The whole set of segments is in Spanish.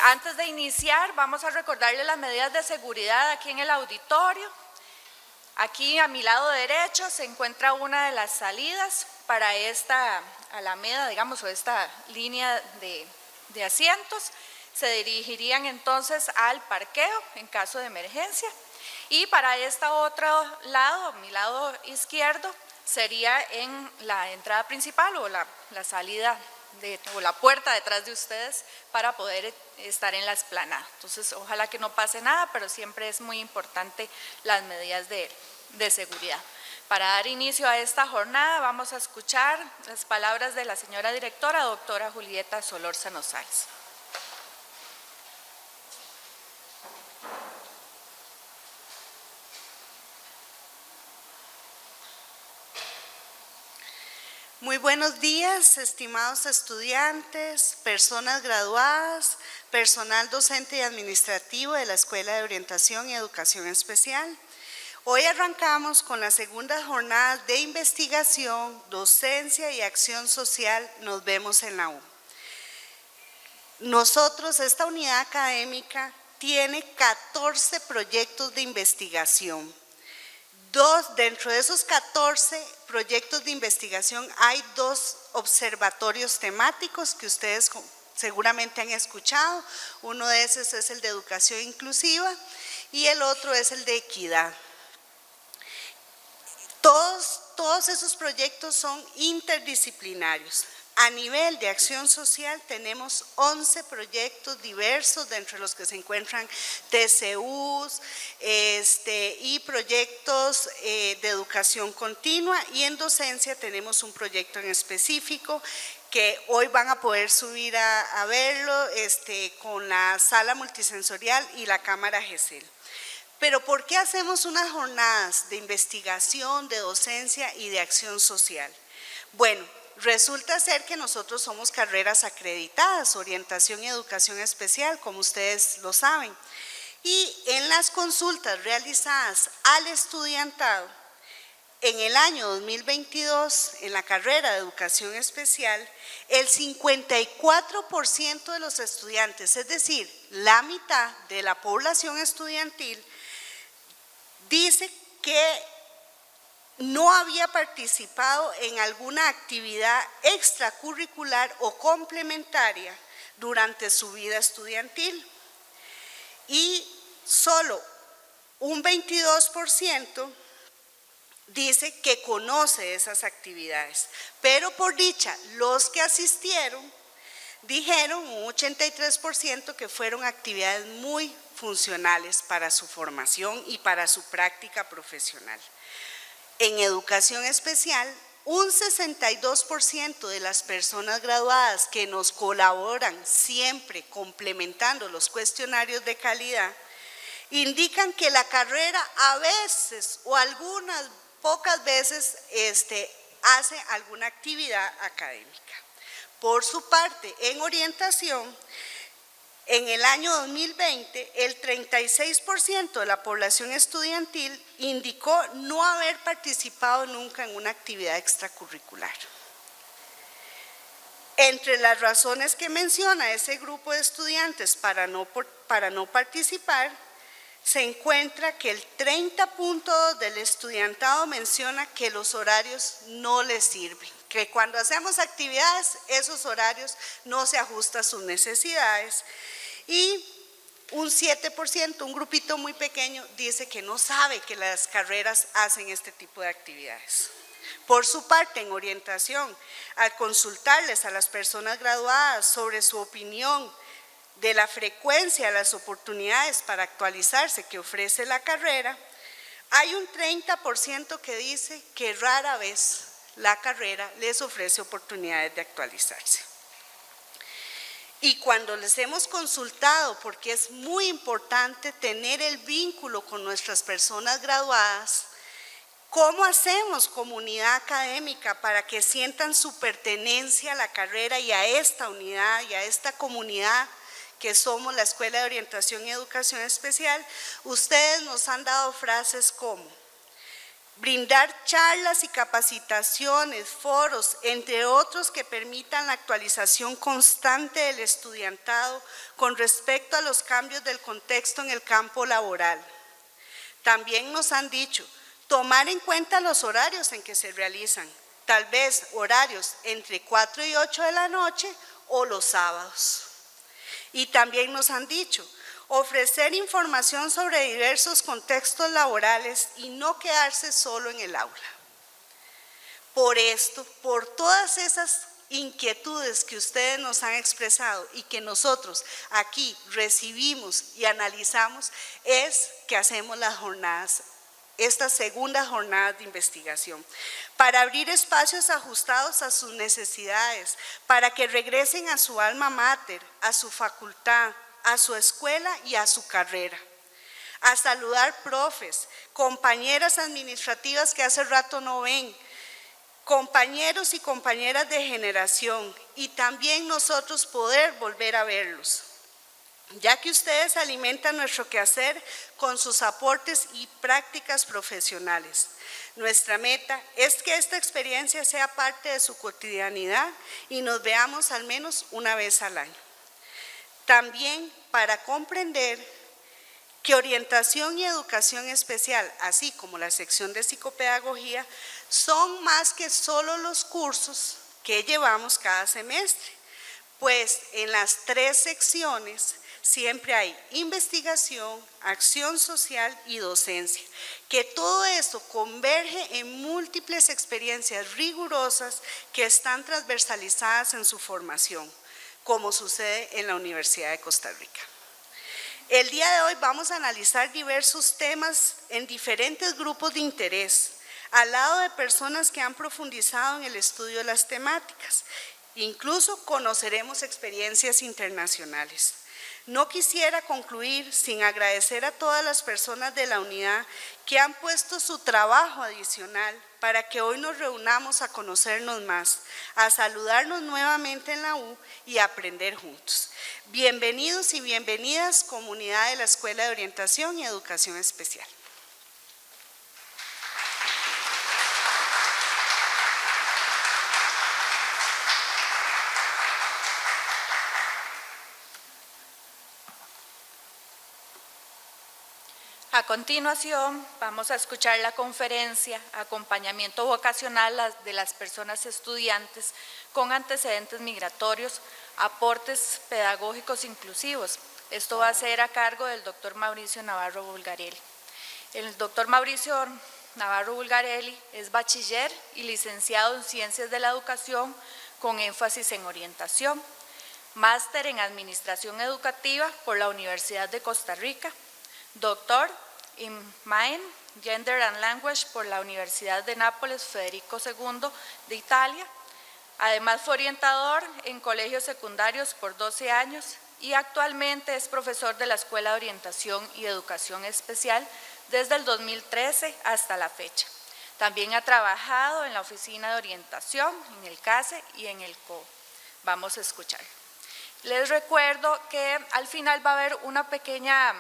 Antes de iniciar, vamos a recordarle las medidas de seguridad aquí en el auditorio. Aquí a mi lado derecho se encuentra una de las salidas para esta alameda, digamos, o esta línea de asientos. Se dirigirían entonces al parqueo en caso de emergencia. Y para este otro lado, mi lado izquierdo, sería en la entrada principal o la salida o la puerta detrás de ustedes para poder estar en la explanada. Entonces, ojalá que no pase nada, pero siempre es muy importante las medidas de seguridad. Para dar inicio a esta jornada, vamos a escuchar las palabras de la señora directora, doctora Julieta Solórzano Sáez. Muy buenos días, estimados estudiantes, personas graduadas, personal docente y administrativo de la Escuela de Orientación y Educación Especial. Hoy arrancamos con las segundas jornadas de investigación, docencia y acción social. Nos vemos en la U. Nosotros, esta unidad académica, tiene 14 proyectos de investigación. Dentro de esos 14 proyectos de investigación hay 2 observatorios temáticos que ustedes seguramente han escuchado. Uno de esos es el de educación inclusiva y el otro es el de equidad. Todos esos proyectos son interdisciplinarios. A nivel de acción social tenemos 11 proyectos diversos, dentro de los que se encuentran TCUs y proyectos de educación continua, y en docencia tenemos un proyecto en específico que hoy van a poder subir a verlo con la sala multisensorial y la cámara GESEL. Pero ¿por qué hacemos unas jornadas de investigación, de docencia y de acción social? Bueno, resulta ser que nosotros somos carreras acreditadas, orientación y educación especial, como ustedes lo saben. Y en las consultas realizadas al estudiantado, en el año 2022, en la carrera de educación especial, el 54% de los estudiantes, es decir, la mitad de la población estudiantil, dice que no había participado en alguna actividad extracurricular o complementaria durante su vida estudiantil, y solo un 22% dice que conoce esas actividades. Pero por dicha, los que asistieron dijeron, un 83%, que fueron actividades muy funcionales para su formación y para su práctica profesional. En educación especial, un 62% de las personas graduadas que nos colaboran siempre complementando los cuestionarios de calidad, indican que la carrera a veces o algunas pocas veces hace alguna actividad académica. Por su parte, en orientación, en el año 2020, el 36% de la población estudiantil indicó no haber participado nunca en una actividad extracurricular. Entre las razones que menciona ese grupo de estudiantes para no participar, se encuentra que el 30.2% del estudiantado menciona que los horarios no les sirven, que cuando hacemos actividades esos horarios no se ajustan a sus necesidades, y un 7%, un grupito muy pequeño, dice que no sabe que las carreras hacen este tipo de actividades. Por su parte, en orientación, al consultarles a las personas graduadas sobre su opinión de la frecuencia de las oportunidades para actualizarse que ofrece la carrera, hay un 30% que dice que rara vez la carrera les ofrece oportunidades de actualizarse. Y cuando les hemos consultado, porque es muy importante tener el vínculo con nuestras personas graduadas, ¿cómo hacemos comunidad académica para que sientan su pertenencia a la carrera y a esta unidad y a esta comunidad que somos la Escuela de Orientación y Educación Especial? Ustedes nos han dado frases como: brindar charlas y capacitaciones, foros, entre otros que permitan la actualización constante del estudiantado con respecto a los cambios del contexto en el campo laboral. También nos han dicho, tomar en cuenta los horarios en que se realizan, tal vez horarios entre 4 y 8 de la noche o los sábados. Y también nos han dicho, ofrecer información sobre diversos contextos laborales y no quedarse solo en el aula. Por esto, por todas esas inquietudes que ustedes nos han expresado y que nosotros aquí recibimos y analizamos, es que hacemos las jornadas, estas segundas jornadas de investigación, para abrir espacios ajustados a sus necesidades, para que regresen a su alma mater, a su facultad, a su escuela y a su carrera. A saludar profes, compañeras administrativas que hace rato no ven, compañeros y compañeras de generación, y también nosotros poder volver a verlos, ya que ustedes alimentan nuestro quehacer con sus aportes y prácticas profesionales. Nuestra meta es que esta experiencia sea parte de su cotidianidad y nos veamos al menos una vez al año. También para comprender que orientación y educación especial, así como la sección de psicopedagogía, son más que solo los cursos que llevamos cada semestre, pues en las 3 secciones siempre hay investigación, acción social y docencia, que todo esto converge en múltiples experiencias rigurosas que están transversalizadas en su formación, como sucede en la Universidad de Costa Rica. El día de hoy vamos a analizar diversos temas en diferentes grupos de interés, al lado de personas que han profundizado en el estudio de las temáticas. Incluso conoceremos experiencias internacionales. No quisiera concluir sin agradecer a todas las personas de la unidad que han puesto su trabajo adicional para que hoy nos reunamos a conocernos más, a saludarnos nuevamente en la U y a aprender juntos. Bienvenidos y bienvenidas, comunidad de la Escuela de Orientación y Educación Especial. A continuación, vamos a escuchar la conferencia Acompañamiento vocacional de las personas estudiantes con antecedentes migratorios, aportes pedagógicos inclusivos. Esto va a ser a cargo del doctor Mauricio Navarro Bulgarelli. El doctor Mauricio Navarro Bulgarelli es bachiller y licenciado en Ciencias de la Educación con énfasis en orientación, máster en Administración Educativa por la Universidad de Costa Rica, doctor in Mind, Gender and Language por la Universidad de Nápoles Federico II de Italia. Además fue orientador en colegios secundarios por 12 años y actualmente es profesor de la Escuela de Orientación y Educación Especial desde el 2013 hasta la fecha. También ha trabajado en la Oficina de Orientación, en el CASE y en el CO. Vamos a escuchar. Les recuerdo que al final va a haber una pequeña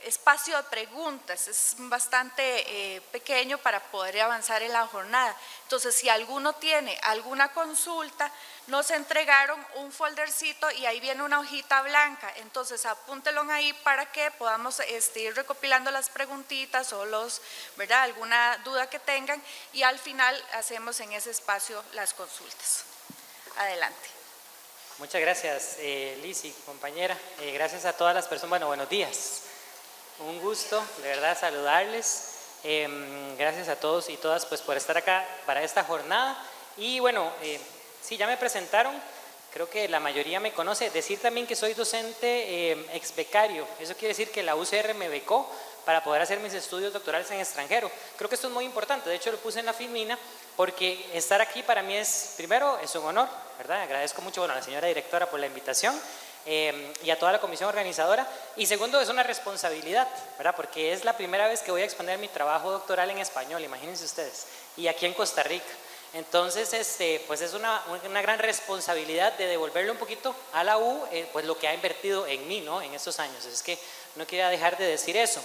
espacio de preguntas, es bastante pequeño para poder avanzar en la jornada. Entonces, si alguno tiene alguna consulta, nos entregaron un foldercito y ahí viene una hojita blanca, entonces apúntenlo ahí para que podamos ir recopilando las preguntitas o alguna duda que tengan y al final hacemos en ese espacio las consultas. Adelante. Muchas gracias, Liz y compañera. Gracias a todas las personas. Bueno, buenos días. Un gusto, de verdad, saludarles. Gracias a todos y todas pues, por estar acá para esta jornada. Y bueno, sí, ya me presentaron. Creo que la mayoría me conoce. Decir también que soy docente ex becario. Eso quiere decir que la UCR me becó para poder hacer mis estudios doctorales en extranjero. Creo que esto es muy importante. De hecho, lo puse en la filmina porque estar aquí para mí primero es un honor, ¿verdad? Agradezco mucho a la señora directora por la invitación y a toda la comisión organizadora. Y segundo, es una responsabilidad, ¿verdad? Porque es la primera vez que voy a exponer mi trabajo doctoral en español, imagínense ustedes, y aquí en Costa Rica. Entonces, pues es una gran responsabilidad de devolverle un poquito a la U, pues lo que ha invertido en mí, ¿no? En estos años. Es que no quería dejar de decir eso.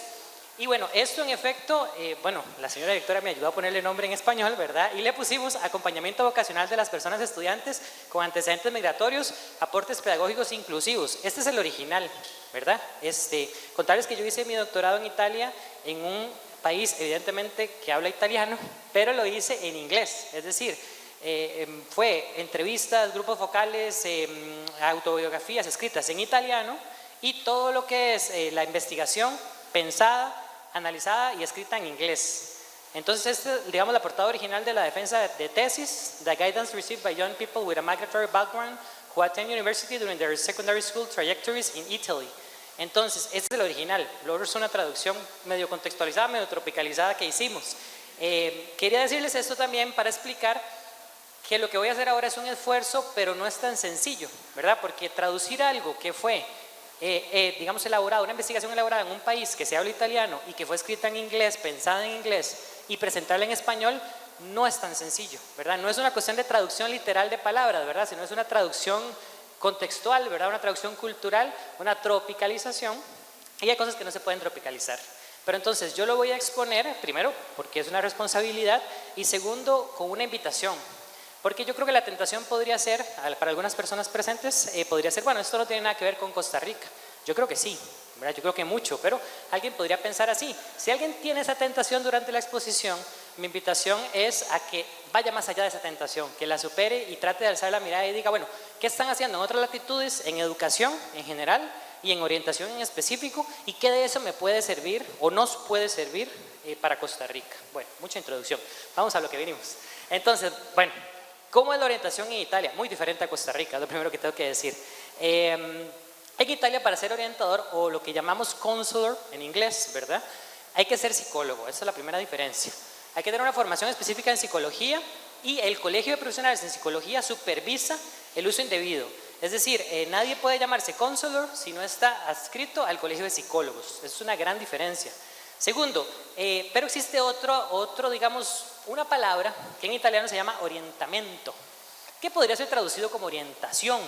Y bueno, esto en efecto, bueno, la señora directora me ayudó a ponerle nombre en español, ¿verdad? Y le pusimos acompañamiento vocacional de las personas estudiantes con antecedentes migratorios, aportes pedagógicos inclusivos. Este es el original, ¿verdad? Contarles que yo hice mi doctorado en Italia, en un país evidentemente que habla italiano, pero lo hice en inglés, es decir, fue entrevistas, grupos focales, autobiografías escritas en italiano y todo lo que es la investigación pensada, analizada y escrita en inglés. Entonces, digamos, la portada original de la defensa de tesis, The Guidance Received by Young People with a Migratory Background who Attend University During Their Secondary School Trajectories in Italy. Entonces, este es el original. Luego es una traducción medio contextualizada, medio tropicalizada que hicimos. Quería decirles esto también para explicar que lo que voy a hacer ahora es un esfuerzo, pero no es tan sencillo, ¿verdad? Porque traducir algo que fue digamos, elaborada, una investigación elaborada en un país que se habla italiano y que fue escrita en inglés, pensada en inglés y presentarla en español, no es tan sencillo, ¿verdad? No es una cuestión de traducción literal de palabras, ¿verdad? Sino es una traducción contextual, ¿verdad? Una traducción cultural, una tropicalización, y hay cosas que no se pueden tropicalizar. Pero entonces yo lo voy a exponer, primero, porque es una responsabilidad, y segundo, con una invitación. Porque yo creo que la tentación podría ser, para algunas personas presentes, podría ser, bueno, esto no tiene nada que ver con Costa Rica. Yo creo que sí, ¿verdad? Yo creo que mucho, pero alguien podría pensar así. Si alguien tiene esa tentación durante la exposición, mi invitación es a que vaya más allá de esa tentación, que la supere y trate de alzar la mirada y diga, bueno, ¿qué están haciendo en otras latitudes, en educación en general y en orientación en específico? ¿Y qué de eso me puede servir o nos puede servir para Costa Rica? Bueno, mucha introducción. Vamos a lo que venimos. Entonces, bueno, ¿cómo es la orientación en Italia? Muy diferente a Costa Rica, es lo primero que tengo que decir. En Italia, para ser orientador, o lo que llamamos counselor en inglés, ¿verdad? Hay que ser psicólogo, esa es la primera diferencia. Hay que tener una formación específica en psicología y el Colegio de Profesionales en Psicología supervisa el uso indebido. Es decir, nadie puede llamarse counselor si no está adscrito al Colegio de Psicólogos. Esa es una gran diferencia. Segundo, pero existe otro, digamos, una palabra que en italiano se llama orientamento, que podría ser traducido como orientación,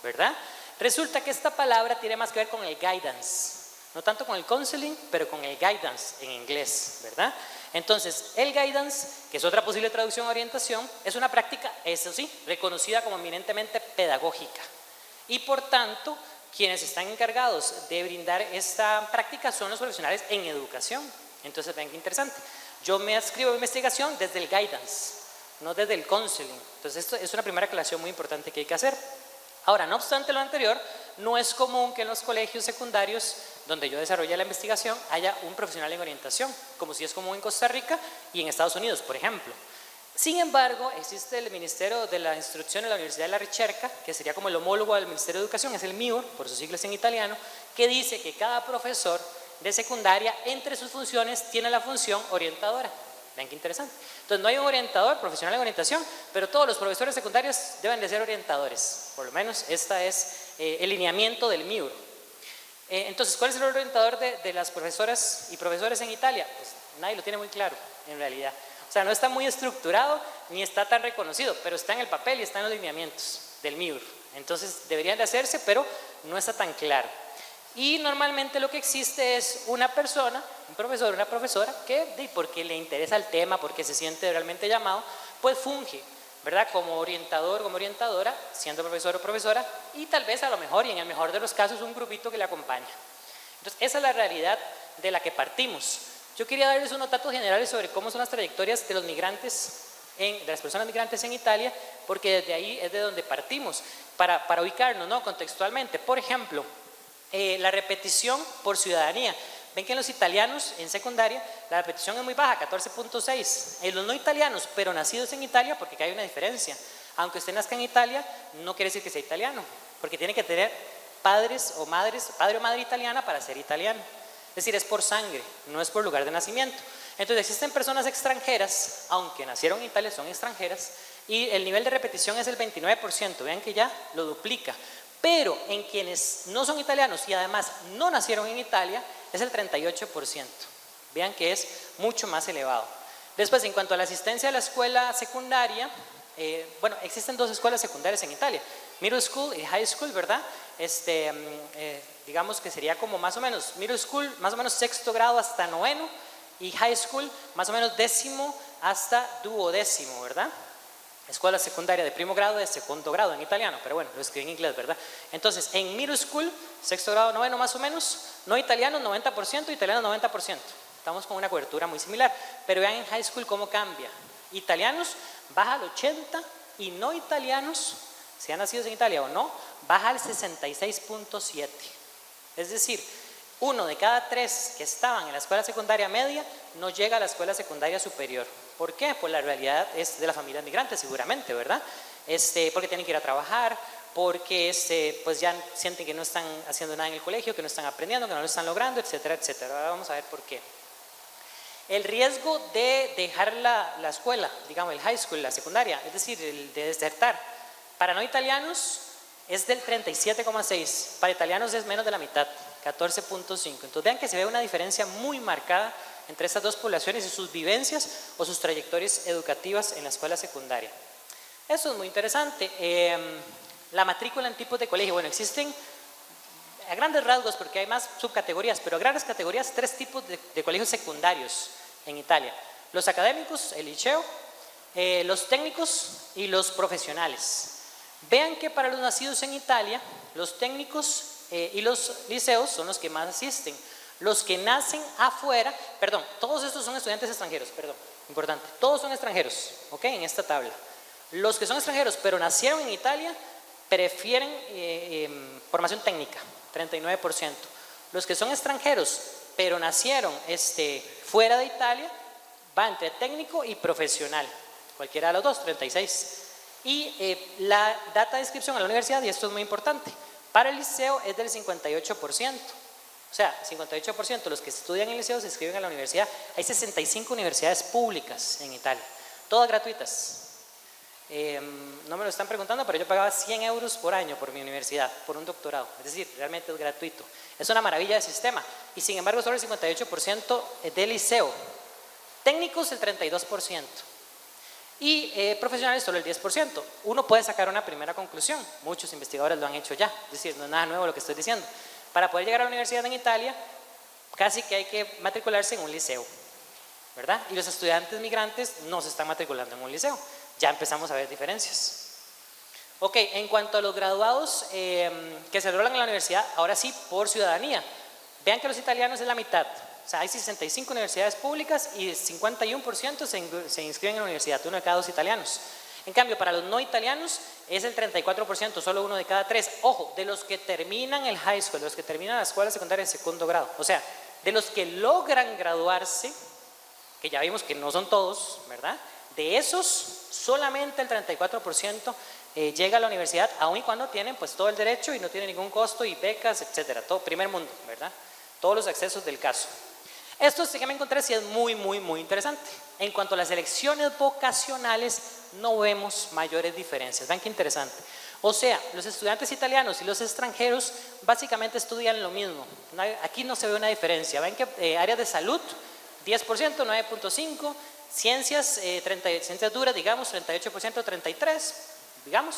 ¿verdad? Resulta que esta palabra tiene más que ver con el guidance, no tanto con el counseling, pero con el guidance en inglés, ¿verdad? Entonces, el guidance, que es otra posible traducción a orientación, es una práctica, eso sí, reconocida como eminentemente pedagógica. Y por tanto, quienes están encargados de brindar esta práctica son los profesionales en educación. Entonces, ven qué interesante. Yo me adscribo a investigación desde el guidance, no desde el counseling. Entonces, esto es una primera aclaración muy importante que hay que hacer. Ahora, no obstante lo anterior, no es común que en los colegios secundarios donde yo desarrollé la investigación haya un profesional en orientación, como si es común en Costa Rica y en Estados Unidos, por ejemplo. Sin embargo, existe el Ministerio de la Instrucción de la Universidad de la Ricerca, que sería como el homólogo del Ministerio de Educación, es el MIUR, por sus siglas en italiano, que dice que cada profesor de secundaria, entre sus funciones, tiene la función orientadora. Ven qué interesante. Entonces, no hay un orientador profesional en orientación, pero todos los profesores secundarios deben de ser orientadores. Por lo menos, este es el lineamiento del MIUR. Entonces, ¿cuál es el orientador de las profesoras y profesores en Italia? Pues nadie lo tiene muy claro, en realidad. O sea, no está muy estructurado ni está tan reconocido, pero está en el papel y está en los lineamientos del MIUR. Entonces, deberían de hacerse, pero no está tan claro. Y normalmente lo que existe es una persona, un profesor, una profesora, que porque le interesa el tema, porque se siente realmente llamado, pues funge, ¿verdad? Como orientador, como orientadora, siendo profesor o profesora, y tal vez a lo mejor, y en el mejor de los casos, un grupito que le acompaña. Entonces, esa es la realidad de la que partimos. Yo quería darles unos datos generales sobre cómo son las trayectorias de los migrantes, de las personas migrantes en Italia, porque desde ahí es de donde partimos, para ubicarnos, ¿no? Contextualmente. Por ejemplo, la repetición por ciudadanía. Ven que en los italianos en secundaria la repetición es muy baja, 14.6. En los no italianos, pero nacidos en Italia, porque acá hay una diferencia. Aunque usted nazca en Italia, no quiere decir que sea italiano, porque tiene que tener padres o madres, padre o madre italiana para ser italiano. Es decir, es por sangre, no es por lugar de nacimiento. Entonces existen personas extranjeras, aunque nacieron en Italia, son extranjeras, y el nivel de repetición es el 29%, vean que ya lo duplica. Pero en quienes no son italianos y además no nacieron en Italia, es el 38%. Vean que es mucho más elevado. Después, en cuanto a la asistencia a la escuela secundaria, bueno, existen dos escuelas secundarias en Italia. middle school y high school, ¿verdad? Digamos que sería como más o menos middle school, más o menos sexto grado hasta noveno, y high school más o menos décimo hasta duodécimo, ¿verdad? Escuela secundaria de primo grado es segundo grado en italiano, pero bueno, lo escribí en inglés, ¿verdad? Entonces, en middle school, sexto grado, noveno más o menos, no italiano 90%, italiano 90%. Estamos con una cobertura muy similar, pero vean en high school cómo cambia. Italianos baja al 80% y no italianos, sean nacidos en Italia o no, baja al 66.7%. Es decir, 1 de cada 3 que estaban en la escuela secundaria media no llega a la escuela secundaria superior. ¿Por qué? Pues la realidad es de las familias migrantes seguramente, ¿verdad? Porque tienen que ir a trabajar, porque pues ya sienten que no están haciendo nada en el colegio, que no están aprendiendo, que no lo están logrando, etcétera, etcétera. Ahora vamos a ver por qué. El riesgo de dejar la escuela, digamos el high school, la secundaria, es decir, el de desertar, para no italianos es del 37,6%, para italianos es menos de la mitad, 14.5%. Entonces vean que se ve una diferencia muy marcada entre estas dos poblaciones y sus vivencias o sus trayectorias educativas en la escuela secundaria. Eso es muy interesante. La matrícula en tipos de colegio, bueno, existen a grandes rasgos, porque hay más subcategorías, pero a grandes categorías, 3 tipos de colegios secundarios en Italia: los académicos, el liceo, los técnicos y los profesionales. Vean que para los nacidos en Italia, los técnicos y los liceos son los que más asisten. Los que nacen afuera, perdón, todos estos son estudiantes extranjeros, perdón, importante, todos son extranjeros, ¿ok? En esta tabla. Los que son extranjeros pero nacieron en Italia prefieren formación técnica, 39%. Los que son extranjeros pero nacieron fuera de Italia, va entre técnico y profesional, cualquiera de los dos, 36%. Y la data de inscripción a la universidad, y esto es muy importante, para el liceo es del 58%. O sea, 58% de los que estudian en el liceo se inscriben a la universidad. Hay 65 universidades públicas en Italia, todas gratuitas. No me lo están preguntando, pero yo pagaba 100 euros por año por mi universidad, por un doctorado. Es decir, realmente es gratuito. Es una maravilla de sistema. Y sin embargo, solo el 58% del liceo. Técnicos el 32%. Y profesionales solo el 10%. Uno puede sacar una primera conclusión. Muchos investigadores lo han hecho ya. Es decir, no es nada nuevo lo que estoy diciendo. Para poder llegar a la universidad en Italia, casi que hay que matricularse en un liceo, ¿verdad? Y los estudiantes migrantes no se están matriculando en un liceo. Ya empezamos a ver diferencias. Ok, en cuanto a los graduados que se enrolan en la universidad, ahora sí, por ciudadanía. Vean que los italianos es la mitad. O sea, hay 65 universidades públicas y 51% se inscriben en la universidad, 1 de cada 2 italianos. En cambio, para los no italianos es el 34%, solo 1 de cada 3. Ojo, de los que terminan el high school, de los que terminan la escuela secundaria de segundo grado. O sea, de los que logran graduarse, que ya vimos que no son todos, ¿verdad? De esos, solamente el 34% llega a la universidad, aun y cuando tienen pues todo el derecho y no tienen ningún costo y becas, etcétera. Todo primer mundo, ¿verdad? Todos los accesos del caso. Esto sí que me encontré, sí es muy interesante. En cuanto a las elecciones vocacionales, no vemos mayores diferencias. Vean qué interesante. O sea, los estudiantes italianos y los extranjeros básicamente estudian lo mismo. Aquí no se ve una diferencia. Ven que área de salud, 10%, 9.5%, ciencias, ciencias duras, digamos, 38%, 33%, digamos,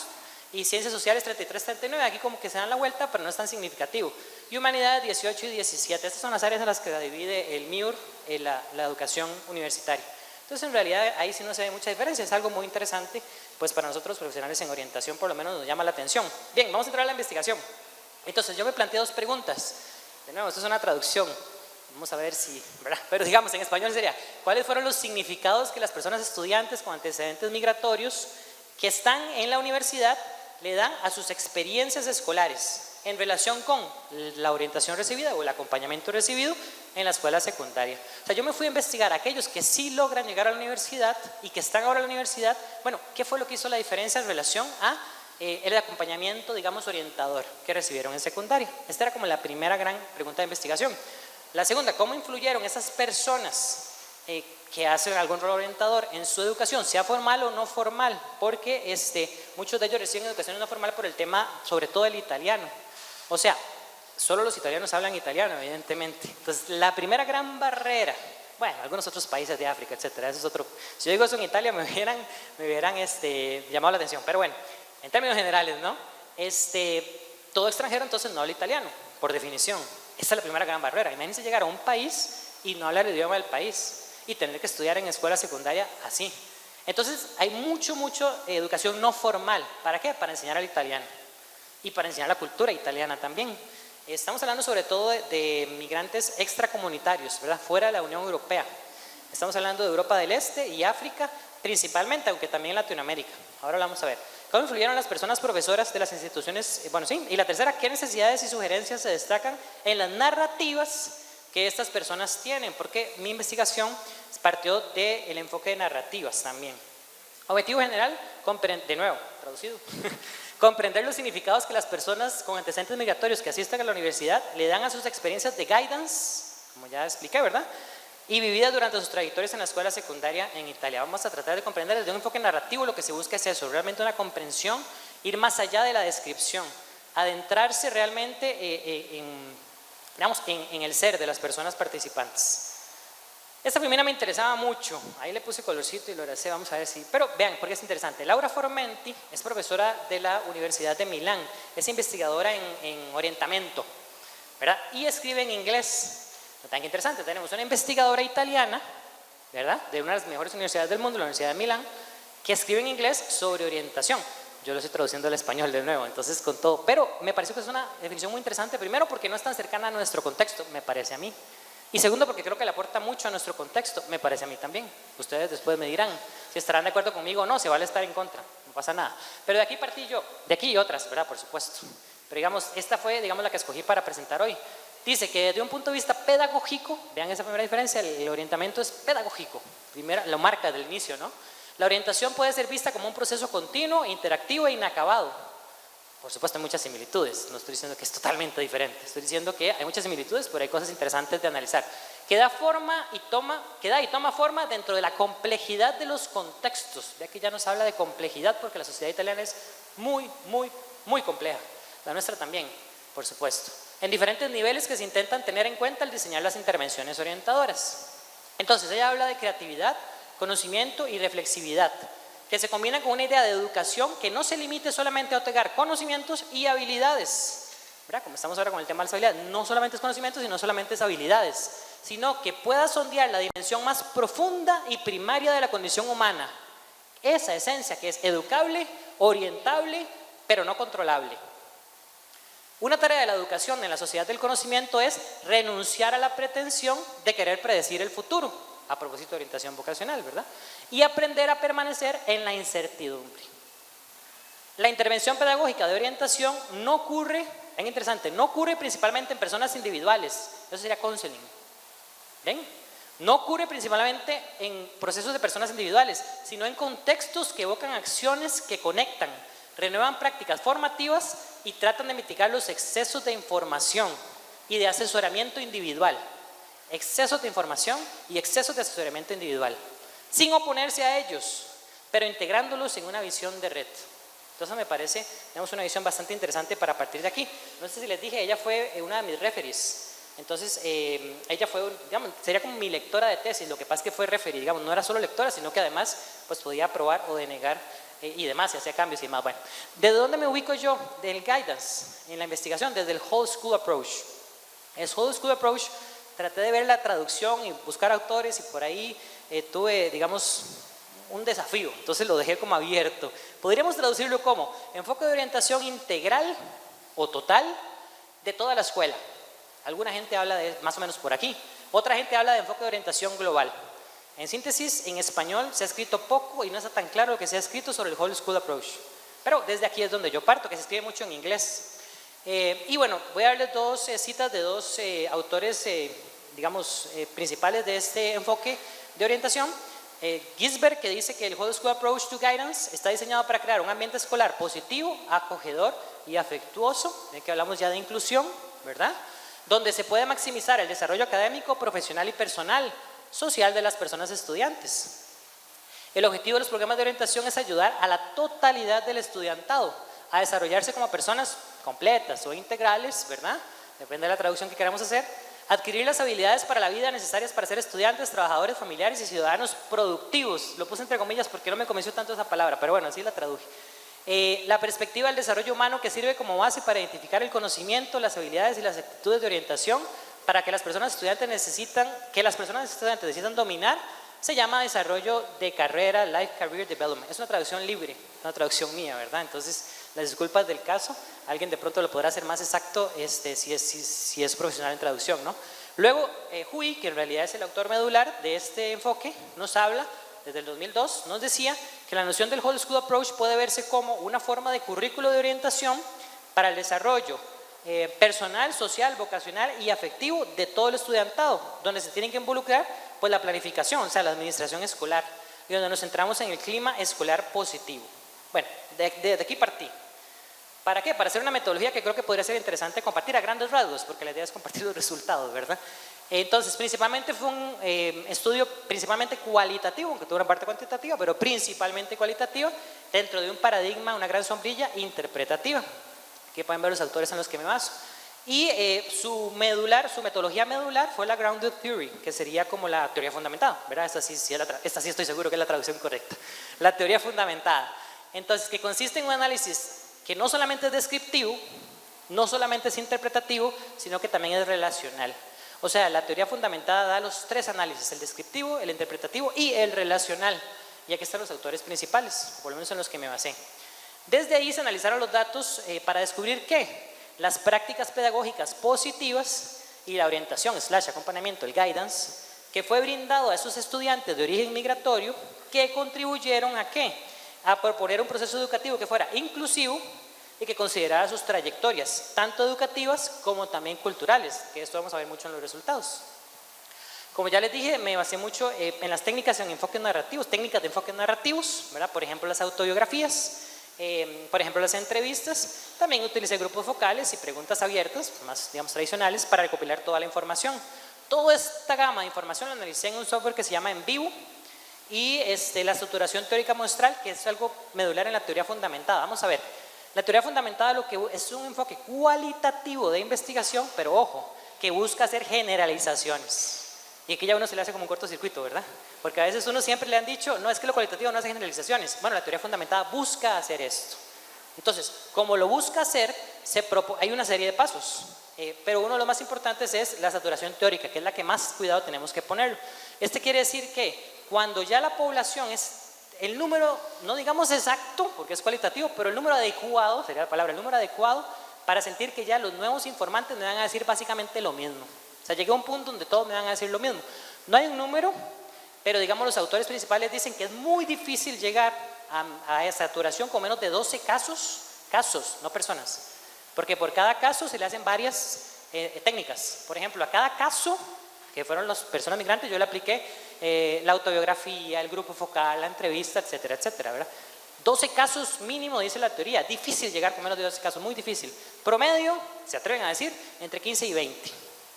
y ciencias sociales 33, 39, aquí como que se dan la vuelta, pero no es tan significativo. Y humanidades 18 y 17, estas son las áreas en las que divide el MIUR, la educación universitaria. Entonces en realidad ahí sí no se ve mucha diferencia, es algo muy interesante, pues para nosotros profesionales en orientación por lo menos nos llama la atención. Bien, vamos a entrar a la investigación. Entonces yo me planteé 2 preguntas, de nuevo, esto es una traducción, vamos a ver si, ¿verdad? Pero digamos en español sería, ¿cuáles fueron los significados que las personas estudiantes con antecedentes migratorios que están en la universidad le dan a sus experiencias escolares en relación con la orientación recibida o el acompañamiento recibido en la escuela secundaria? O sea, yo me fui a investigar a aquellos que sí logran llegar a la universidad y que están ahora en la universidad. Bueno, ¿qué fue lo que hizo la diferencia en relación a el acompañamiento, digamos, orientador que recibieron en secundaria? Esta era como la primera gran pregunta de investigación. La segunda, ¿cómo influyeron esas personas que hacen algún rol orientador en su educación, sea formal o no formal? Porque muchos de ellos reciben educación no formal por el tema, sobre todo el italiano. O sea, solo los italianos hablan italiano, evidentemente. Entonces, la primera gran barrera, bueno, algunos otros países de África, etcétera, eso es otro. Si yo digo eso en Italia, me hubieran llamado la atención. Pero bueno, en términos generales, ¿no? todo extranjero entonces no habla italiano, por definición. Esta es la primera gran barrera. Imagínense llegar a un país y no hablar el idioma del país y tener que estudiar en escuela secundaria así. Entonces hay mucho educación no formal. ¿Para qué? Para enseñar el italiano y para enseñar la cultura italiana también. Estamos hablando sobre todo de migrantes extracomunitarios, ¿verdad? Fuera de la Unión Europea. Estamos hablando de Europa del Este y África principalmente, aunque también Latinoamérica. Ahora vamos a ver. ¿Cómo influyeron las personas profesoras de las instituciones? Bueno, sí. Y la tercera, ¿qué necesidades y sugerencias se destacan en las narrativas que estas personas tienen? Porque mi investigación partió del enfoque de narrativas también. Objetivo general, de nuevo, traducido, comprender los significados que las personas con antecedentes migratorios que asisten a la universidad le dan a sus experiencias de guidance, como ya expliqué, ¿verdad? Y vividas durante sus trayectorias en la escuela secundaria en Italia. Vamos a tratar de comprender desde un enfoque narrativo. Lo que se busca es eso, realmente una comprensión, ir más allá de la descripción, adentrarse realmente en el ser de las personas participantes. Esta primera me interesaba mucho, ahí le puse colorcito y lo abracé, vamos a ver si... Pero vean, porque es interesante. Laura Formenti es profesora de la Universidad de Milán, es investigadora en orientamiento, ¿verdad? Y escribe en inglés. No tan interesante, tenemos una investigadora italiana, ¿verdad? De una de las mejores universidades del mundo, la Universidad de Milán, que escribe en inglés sobre orientación. Yo lo estoy traduciendo al español de nuevo, entonces con todo. Pero me pareció que es una definición muy interesante, primero porque no es tan cercana a nuestro contexto, me parece a mí. Y segundo, porque creo que le aporta mucho a nuestro contexto, me parece a mí también. Ustedes después me dirán si estarán de acuerdo conmigo o no, se vale estar en contra, no pasa nada. Pero de aquí partí yo, de aquí y otras, ¿verdad? Por supuesto. Pero digamos, esta fue, digamos, la que escogí para presentar hoy. Dice que desde un punto de vista pedagógico, vean esa primera diferencia, el orientamiento es pedagógico, primero lo marca desde el inicio, ¿no? La orientación puede ser vista como un proceso continuo, interactivo e inacabado. Por supuesto hay muchas similitudes, no estoy diciendo que es totalmente diferente, estoy diciendo que hay muchas similitudes, pero hay cosas interesantes de analizar. Que da y toma forma dentro de la complejidad de los contextos. Ya que ya nos habla de complejidad porque la sociedad italiana es muy compleja, la nuestra también, por supuesto. En diferentes niveles que se intentan tener en cuenta al diseñar las intervenciones orientadoras. Entonces ella habla de creatividad, conocimiento y reflexividad, que se combinan con una idea de educación que no se limite solamente a otorgar conocimientos y habilidades, ¿verdad? Como estamos ahora con el tema de las habilidades, no solamente es conocimientos, sino solamente es habilidades, sino que pueda sondear la dimensión más profunda y primaria de la condición humana, esa esencia que es educable, orientable, pero no controlable. Una tarea de la educación en la sociedad del conocimiento es renunciar a la pretensión de querer predecir el futuro, a propósito de orientación vocacional, ¿verdad? Y aprender a permanecer en la incertidumbre. La intervención pedagógica de orientación no ocurre, es interesante, no ocurre principalmente en personas individuales, eso sería counseling, ¿ven? No ocurre principalmente en procesos de personas individuales, sino en contextos que evocan acciones que conectan, renuevan prácticas formativas y tratan de mitigar los excesos de información y de asesoramiento individual. Excesos de información y excesos de asesoramiento individual, sin oponerse a ellos, pero integrándolos en una visión de red. Entonces me parece, tenemos una visión bastante interesante para partir de aquí. No sé si les dije, ella fue una de mis referees. Entonces ella fue, digamos, sería como mi lectora de tesis. Lo que pasa es que fue referee, digamos, no era solo lectora, sino que además pues podía aprobar o denegar y demás, y hacía cambios y demás. Bueno, ¿de dónde me ubico yo? Del guidance, en la investigación, desde el Whole School Approach. El Whole School Approach, traté de ver la traducción y buscar autores y por ahí tuve, digamos, un desafío, entonces lo dejé como abierto. Podríamos traducirlo como enfoque de orientación integral o total de toda la escuela. Alguna gente habla de más o menos por aquí, otra gente habla de enfoque de orientación global. En síntesis, en español se ha escrito poco y no está tan claro lo que se ha escrito sobre el Whole School Approach, pero desde aquí es donde yo parto, que se escribe mucho en inglés. Y bueno, voy a darles dos citas de dos autores, digamos, principales de este enfoque de orientación. Gisbert, que dice que el Whole School Approach to Guidance está diseñado para crear un ambiente escolar positivo, acogedor y afectuoso, de que hablamos ya de inclusión, ¿verdad? Donde se puede maximizar el desarrollo académico, profesional y personal, social de las personas estudiantes. El objetivo de los programas de orientación es ayudar a la totalidad del estudiantado a desarrollarse como personas completas o integrales, ¿verdad? Depende de la traducción que queramos hacer. Adquirir las habilidades para la vida necesarias para ser estudiantes, trabajadores, familiares y ciudadanos productivos. Lo puse entre comillas porque no me convenció tanto esa palabra, pero bueno, así la traduje. La perspectiva del desarrollo humano que sirve como base para identificar el conocimiento, las habilidades y las actitudes de orientación para que las personas estudiantes necesitan dominar, se llama desarrollo de carrera, Life Career Development. Es una traducción libre, una traducción mía, ¿verdad? Entonces, las disculpas del caso, alguien de pronto lo podrá hacer más exacto si es profesional en traducción, ¿no? Luego, Hui, que en realidad es el autor medular de este enfoque, nos habla, desde el 2002, nos decía que la noción del Whole School Approach puede verse como una forma de currículo de orientación para el desarrollo personal, social, vocacional y afectivo de todo el estudiantado, donde se tienen que involucrar pues la planificación, o sea, la administración escolar, y donde nos centramos en el clima escolar positivo. Bueno, de aquí partí. ¿Para qué? Para hacer una metodología que creo que podría ser interesante compartir a grandes rasgos, porque la idea es compartir los resultados, ¿verdad? Entonces, principalmente fue un estudio principalmente cualitativo, aunque tuvo una parte cuantitativa, pero principalmente cualitativa, dentro de un paradigma, una gran sombrilla interpretativa. Aquí pueden ver los autores en los que me baso. Y su metodología medular fue la Grounded Theory, que sería como la teoría fundamentada, ¿verdad? Esta sí estoy seguro que es la traducción correcta. La teoría fundamentada. Entonces, que consiste en un análisis que no solamente es descriptivo, no solamente es interpretativo, sino que también es relacional. O sea, la teoría fundamentada da los tres análisis, el descriptivo, el interpretativo y el relacional. Y aquí están los autores principales, por lo menos en los que me basé. Desde ahí se analizaron los datos para descubrir que las prácticas pedagógicas positivas y la orientación / acompañamiento, el guidance, que fue brindado a esos estudiantes de origen migratorio, que contribuyeron ¿a qué? A proponer un proceso educativo que fuera inclusivo y que considerara sus trayectorias, tanto educativas como también culturales, que esto vamos a ver mucho en los resultados. Como ya les dije, me basé mucho en las técnicas de enfoques narrativos, ¿verdad? Por ejemplo, las autobiografías, por ejemplo, las entrevistas. También utilicé grupos focales y preguntas abiertas, más digamos tradicionales, para recopilar toda la información. Toda esta gama de información la analicé en un software que se llama En Vivo, y la estructuración teórica muestral, que es algo medular en la teoría fundamentada. Vamos a ver, la teoría fundamentada lo que es un enfoque cualitativo de investigación, pero ojo, que busca hacer generalizaciones. Y aquí ya uno se le hace como un cortocircuito, ¿verdad? Porque a veces uno siempre le han dicho, no, es que lo cualitativo no hace generalizaciones. Bueno, la teoría fundamentada busca hacer esto. Entonces, como lo busca hacer, hay una serie de pasos. Pero uno de los más importantes es la saturación teórica, que es la que más cuidado tenemos que poner. Quiere decir que cuando ya la población es el número, no digamos exacto, porque es cualitativo, pero el número adecuado, sería la palabra, el número adecuado para sentir que ya los nuevos informantes me van a decir básicamente lo mismo. O sea, llegué a un punto donde todos me van a decir lo mismo. No hay un número, pero digamos los autores principales dicen que es muy difícil llegar a esa saturación con menos de 12 casos, no personas. Porque por cada caso se le hacen varias técnicas. Por ejemplo, a cada caso, que fueron las personas migrantes, yo le apliqué la autobiografía, el grupo focal, la entrevista, etcétera, etcétera, ¿verdad? 12 casos mínimo, dice la teoría. Difícil llegar con menos de 12 casos, muy difícil. Promedio, se atreven a decir, entre 15 y 20.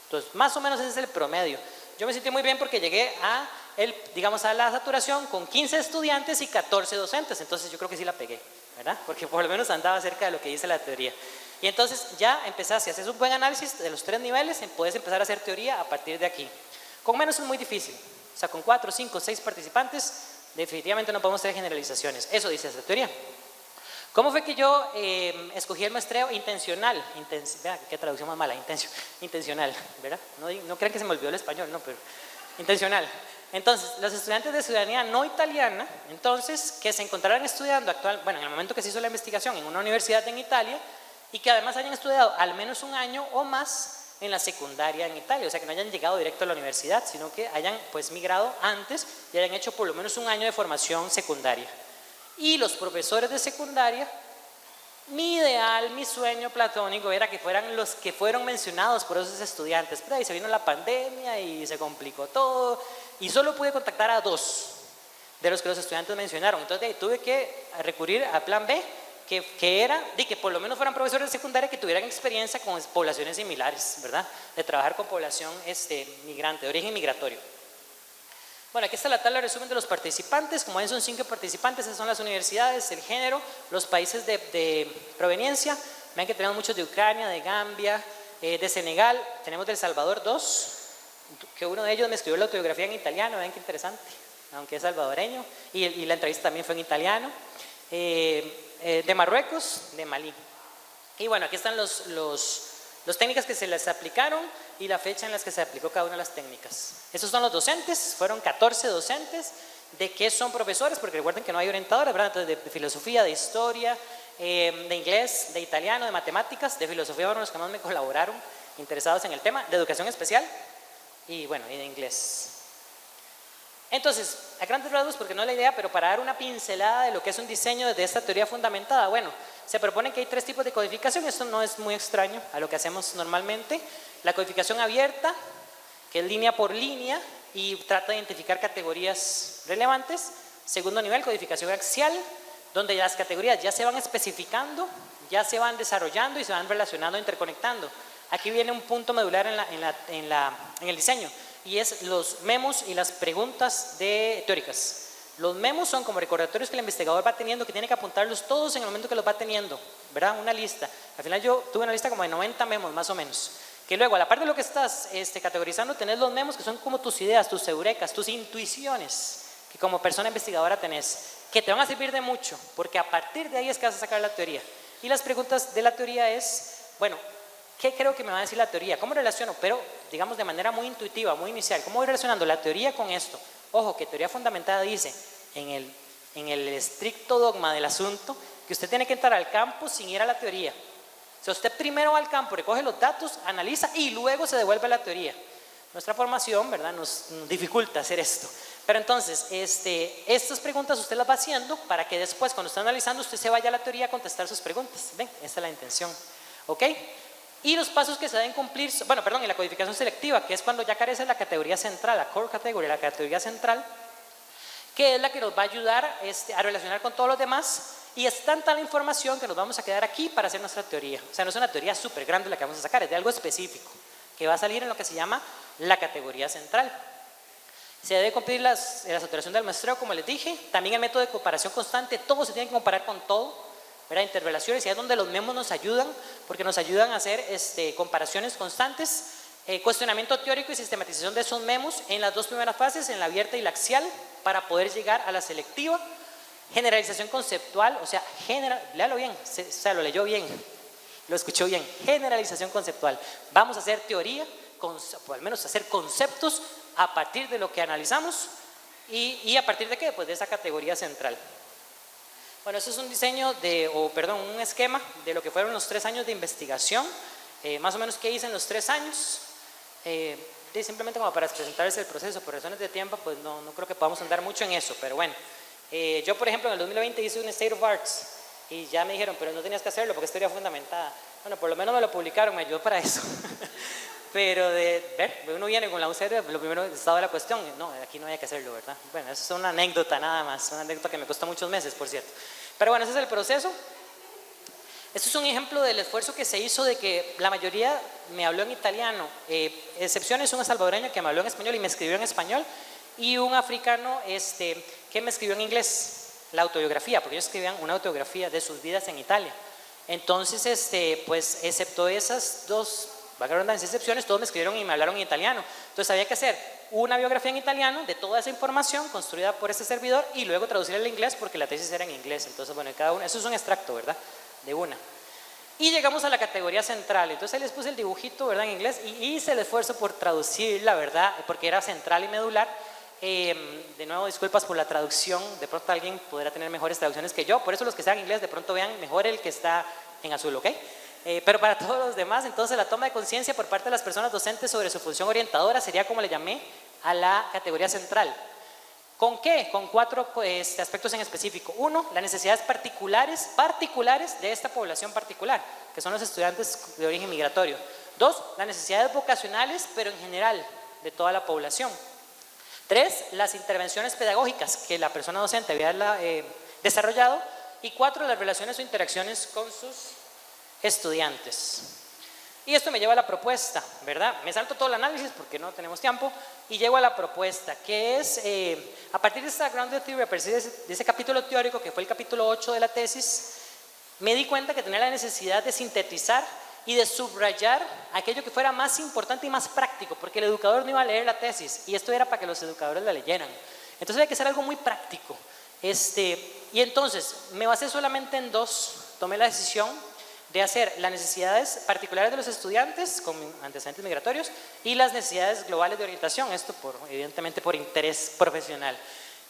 Entonces, más o menos ese es el promedio. Yo me sentí muy bien porque llegué a la saturación con 15 estudiantes y 14 docentes. Entonces, yo creo que sí la pegué, ¿verdad? Porque por lo menos andaba cerca de lo que dice la teoría. Y entonces ya si haces un buen análisis de los 3 niveles, puedes empezar a hacer teoría a partir de aquí. Con menos es muy difícil. O sea, con 4, 5, 6 participantes, definitivamente no podemos hacer generalizaciones. Eso dice esta teoría. ¿Cómo fue que yo escogí el muestreo intencional? Vean, qué traducción más mala, intencional, ¿verdad? No crean que se me olvidó el español, no, pero intencional. Entonces, los estudiantes de ciudadanía no italiana, entonces, que se encontraran estudiando en el momento que se hizo la investigación en una universidad en Italia, y que además hayan estudiado al menos un año o más en la secundaria en Italia, o sea que no hayan llegado directo a la universidad, sino que hayan pues migrado antes y hayan hecho por lo menos un año de formación secundaria. Y los profesores de secundaria, mi ideal, mi sueño platónico era que fueran los que fueron mencionados por esos estudiantes, pero ahí se vino la pandemia y se complicó todo, y solo pude contactar a 2 de los que los estudiantes mencionaron. Entonces ahí tuve que recurrir al plan B, que era de que por lo menos fueran profesores de secundaria que tuvieran experiencia con poblaciones similares, ¿verdad? De trabajar con población migrante, de origen migratorio. Bueno, aquí está la tabla de resumen de los participantes. Como ven, son 5 participantes. Esas son las universidades, el género, los países de proveniencia. Ven que tenemos muchos de Ucrania, de Gambia, de Senegal. Tenemos de El Salvador 2, que uno de ellos me escribió la autobiografía en italiano. Ven qué interesante, aunque es salvadoreño. Y la entrevista también fue en italiano. de Marruecos, de Malí. Y bueno, aquí están las técnicas que se les aplicaron y la fecha en las que se aplicó cada una de las técnicas. Esos son los docentes, fueron 14 docentes. ¿De qué son profesores? Porque recuerden que no hay orientadores, ¿verdad? Entonces, de filosofía, de historia, de inglés, de italiano, de matemáticas, de filosofía fueron los que más me colaboraron, interesados en el tema, de educación especial y bueno, y de inglés. Entonces, a grandes rasgos, porque no es la idea, pero para dar una pincelada de lo que es un diseño desde esta teoría fundamentada, bueno, se propone que hay 3 tipos de codificación, esto no es muy extraño a lo que hacemos normalmente. La codificación abierta, que es línea por línea y trata de identificar categorías relevantes. Segundo nivel, codificación axial, donde las categorías ya se van especificando, ya se van desarrollando y se van relacionando, interconectando. Aquí viene un punto medular en el diseño, y es los memos y las preguntas teóricas. Los memos son como recordatorios que el investigador va teniendo, que tiene que apuntarlos todos en el momento que los va teniendo, ¿verdad? Una lista. Al final yo tuve una lista como de 90 memos más o menos. Que luego, a la par de lo que estás categorizando, tenés los memos que son como tus ideas, tus eurekas, tus intuiciones, que como persona investigadora tenés, que te van a servir de mucho, porque a partir de ahí es que vas a sacar la teoría. Y las preguntas de la teoría es, bueno, ¿qué creo que me va a decir la teoría? ¿Cómo relaciono? Pero, digamos, de manera muy intuitiva, muy inicial. ¿Cómo voy relacionando la teoría con esto? Ojo, que teoría fundamentada dice, en el estricto dogma del asunto, que usted tiene que entrar al campo sin ir a la teoría. O sea, usted primero va al campo, recoge los datos, analiza y luego se devuelve a la teoría. Nuestra formación, ¿verdad?, nos dificulta hacer esto. Pero entonces, estas preguntas usted las va haciendo para que después, cuando esté analizando, usted se vaya a la teoría a contestar sus preguntas. ¿Ven? Esa es la intención. ¿Ok? Y los pasos que se deben cumplir, bueno, perdón, y la codificación selectiva, que es cuando ya carece la categoría central, la core category, la categoría central, que es la que nos va a ayudar a relacionar con todos los demás. Y es tanta la información que nos vamos a quedar aquí para hacer nuestra teoría. O sea, no es una teoría súper grande la que vamos a sacar, es de algo específico, que va a salir en lo que se llama la categoría central. Se debe cumplir la saturación del muestreo, como les dije. También el método de comparación constante, todo se tiene que comparar con todo, ¿verdad? Interrelaciones, y es donde los memos nos ayudan, porque nos ayudan a hacer comparaciones constantes, cuestionamiento teórico y sistematización de esos memos en las 2 primeras fases, en la abierta y la axial, para poder llegar a la selectiva. Generalización conceptual, o sea, léalo bien, o sea, lo leyó bien, lo escuchó bien. Generalización conceptual. Vamos a hacer teoría, o al menos hacer conceptos a partir de lo que analizamos y a partir de qué, pues de esa categoría central. Bueno, eso es un diseño un esquema de lo que fueron los 3 años de investigación, más o menos qué hice en los 3 años. Simplemente como para presentarles el proceso, por razones de tiempo, pues no creo que podamos andar mucho en eso, pero bueno. Yo, por ejemplo, en el 2020 hice un State of Arts y ya me dijeron, pero no tenías que hacerlo porque es teoría fundamentada. Bueno, por lo menos me lo publicaron, me ayudó para eso. Pero uno viene con la UCR, lo primero estaba la cuestión, no, aquí no había que hacerlo, ¿verdad? Bueno, eso es una anécdota nada más, una anécdota que me costó muchos meses, por cierto. Pero bueno, ese es el proceso. Esto es un ejemplo del esfuerzo que se hizo de que la mayoría me habló en italiano, excepciones, una salvadoreña que me habló en español y me escribió en español, y un africano que me escribió en inglés la autobiografía, porque ellos escribían una autobiografía de sus vidas en Italia. Entonces, pues excepto esas 2, valga la redundancia, excepciones, todos me escribieron y me hablaron en italiano. Entonces había que hacer una biografía en italiano de toda esa información construida por este servidor y luego traducirla al inglés porque la tesis era en inglés. Entonces, bueno, cada uno, eso es un extracto, ¿verdad?, de una. Y llegamos a la categoría central. Entonces ahí les puse el dibujito, ¿verdad?, en inglés, y hice el esfuerzo por traducirla, ¿verdad?, porque era central y medular. De nuevo, disculpas por la traducción, de pronto alguien podrá tener mejores traducciones que yo, por eso los que están en inglés de pronto vean mejor el que está en azul, ¿ok? Pero para todos los demás, entonces la toma de conciencia por parte de las personas docentes sobre su función orientadora sería como le llamé a la categoría central. ¿Con qué? Con 4 aspectos en específico. 1, las necesidades particulares de esta población particular, que son los estudiantes de origen migratorio. 2, las necesidades vocacionales, pero en general, de toda la población. 3, las intervenciones pedagógicas que la persona docente había desarrollado. Y 4, las relaciones o interacciones con sus estudiantes. Y esto me lleva a la propuesta, ¿verdad? Me salto todo el análisis porque no tenemos tiempo y llego a la propuesta, que es, a partir de esta grounded theory, a partir de ese capítulo teórico que fue el capítulo 8 de la tesis, me di cuenta que tenía la necesidad de sintetizar y de subrayar aquello que fuera más importante y más práctico, porque el educador no iba a leer la tesis y esto era para que los educadores la leyeran. Entonces había que hacer algo muy práctico. Y entonces me basé solamente en dos, tomé la decisión de hacer las necesidades particulares de los estudiantes con antecedentes migratorios y las necesidades globales de orientación, esto evidentemente por interés profesional.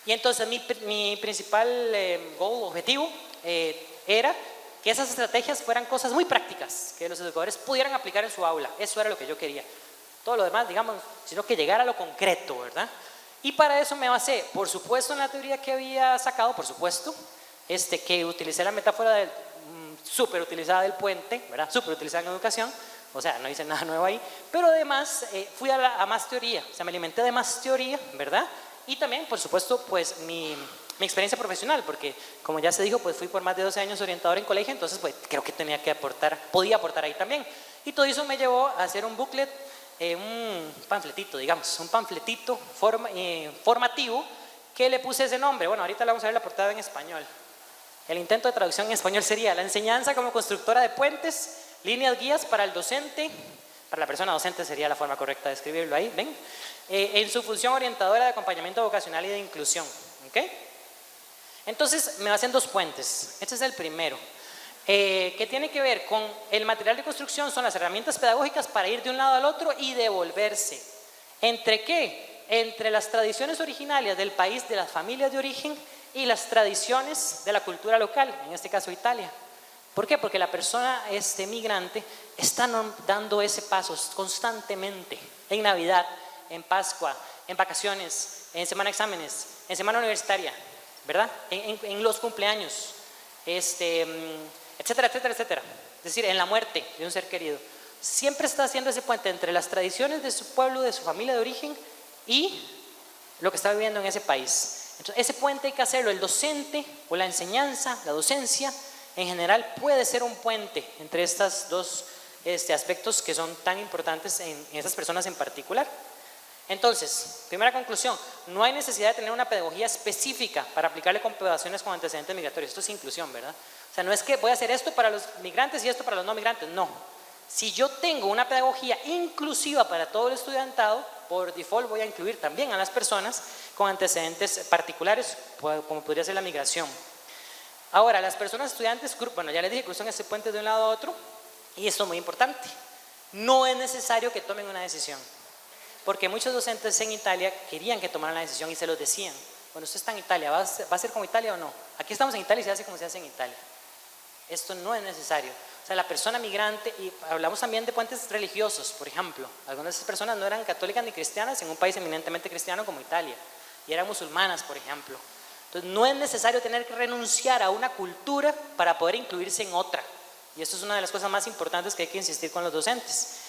Y entonces mi principal objetivo era que esas estrategias fueran cosas muy prácticas, que los educadores pudieran aplicar en su aula. Eso era lo que yo quería. Todo lo demás, digamos, sino que llegara a lo concreto, ¿verdad? Y para eso me basé, por supuesto, en la teoría que había sacado, por supuesto, que utilicé la metáfora súper utilizada del puente, ¿verdad? Súper utilizada en educación, o sea, no hice nada nuevo ahí, pero además fui a más teoría, o sea, me alimenté de más teoría, ¿verdad? Y también, por supuesto, pues mi experiencia profesional, porque como ya se dijo, pues fui por más de 12 años orientador en colegio, entonces pues creo que tenía que aportar, podía aportar ahí también. Y todo eso me llevó a hacer un booklet, un panfletito, digamos, un panfletito formativo que le puse ese nombre. Bueno, ahorita le vamos a ver la portada en español. El intento de traducción en español sería: la enseñanza como constructora de puentes, líneas guías para el docente, para la persona docente sería la forma correcta de escribirlo ahí, ¿ven? En su función orientadora de acompañamiento vocacional y de inclusión, ¿ok? Entonces me hacen dos puentes, este es el primero, que tiene que ver con el material de construcción, son las herramientas pedagógicas para ir de un lado al otro y devolverse. ¿Entre qué? Entre las tradiciones originarias del país, de las familias de origen, y las tradiciones de la cultura local, en este caso Italia. ¿Por qué? Porque la persona migrante está dando ese paso constantemente, en Navidad, en Pascua, en vacaciones, en semana de exámenes, en semana universitaria, ¿verdad? En los cumpleaños, etcétera, etcétera, etcétera. Es decir, en la muerte de un ser querido. Siempre está haciendo ese puente entre las tradiciones de su pueblo, de su familia de origen y lo que está viviendo en ese país. Entonces, ese puente hay que hacerlo. El docente o la enseñanza, la docencia en general puede ser un puente entre estos dos aspectos que son tan importantes en esas personas en particular. Entonces, primera conclusión, no hay necesidad de tener una pedagogía específica para aplicarle con poblaciones con antecedentes migratorios. Esto es inclusión, ¿verdad? O sea, no es que voy a hacer esto para los migrantes y esto para los no migrantes, no. Si yo tengo una pedagogía inclusiva para todo el estudiantado, por default voy a incluir también a las personas con antecedentes particulares, como podría ser la migración. Ahora, las personas estudiantes, bueno, ya les dije que usan ese puente de un lado a otro, y esto es muy importante. No es necesario que tomen una decisión, porque muchos docentes en Italia querían que tomaran la decisión y se los decían. Bueno, usted está en Italia, ¿va a ser como Italia o no? Aquí estamos en Italia y se hace como se hace en Italia. Esto no es necesario. O sea, la persona migrante, y hablamos también de puentes religiosos, por ejemplo. Algunas de esas personas no eran católicas ni cristianas en un país eminentemente cristiano como Italia, y eran musulmanas, por ejemplo. Entonces, no es necesario tener que renunciar a una cultura para poder incluirse en otra. Y eso es una de las cosas más importantes que hay que insistir con los docentes.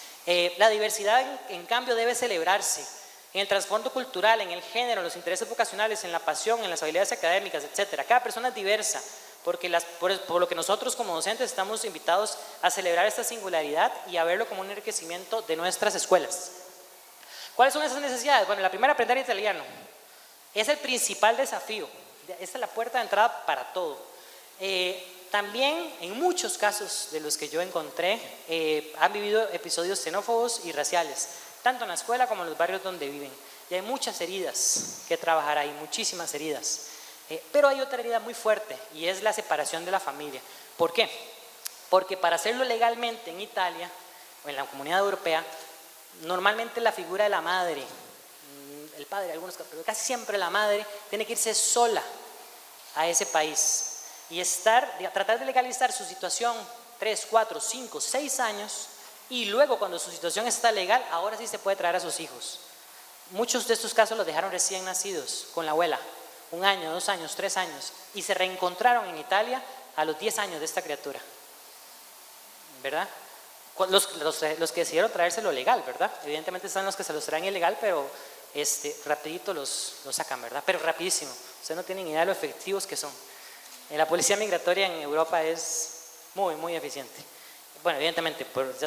La diversidad, en cambio, debe celebrarse en el trasfondo cultural, en el género, en los intereses vocacionales, en la pasión, en las habilidades académicas, etc. Cada persona es diversa, porque por lo que nosotros como docentes estamos invitados a celebrar esta singularidad y a verlo como un enriquecimiento de nuestras escuelas. ¿Cuáles son esas necesidades? Bueno, la primera, aprender italiano. Es el principal desafío. Esta es la puerta de entrada para todo. También, en muchos casos de los que yo encontré, han vivido episodios xenófobos y raciales, tanto en la escuela como en los barrios donde viven. Y hay muchas heridas que trabajar ahí, muchísimas heridas. Pero hay otra herida muy fuerte, y es la separación de la familia. ¿Por qué? Porque para hacerlo legalmente en Italia o en la Comunidad Europea, normalmente la figura de la madre, el padre, algunos, pero casi siempre la madre, tiene que irse sola a ese país y tratar de legalizar su situación 3, 4, 5, 6 años, y luego cuando su situación está legal, ahora sí se puede traer a sus hijos. Muchos de estos casos los dejaron recién nacidos con la abuela, 1 año, 2 años, 3 años, y se reencontraron en Italia a los 10 años de esta criatura, ¿verdad? Los que decidieron traérselo legal, ¿verdad? Evidentemente están los que se los traen ilegal, pero rapidito los sacan, ¿verdad? Pero rapidísimo. Ustedes no tienen idea de lo efectivos que son. La policía migratoria en Europa es muy, muy eficiente. Bueno, evidentemente,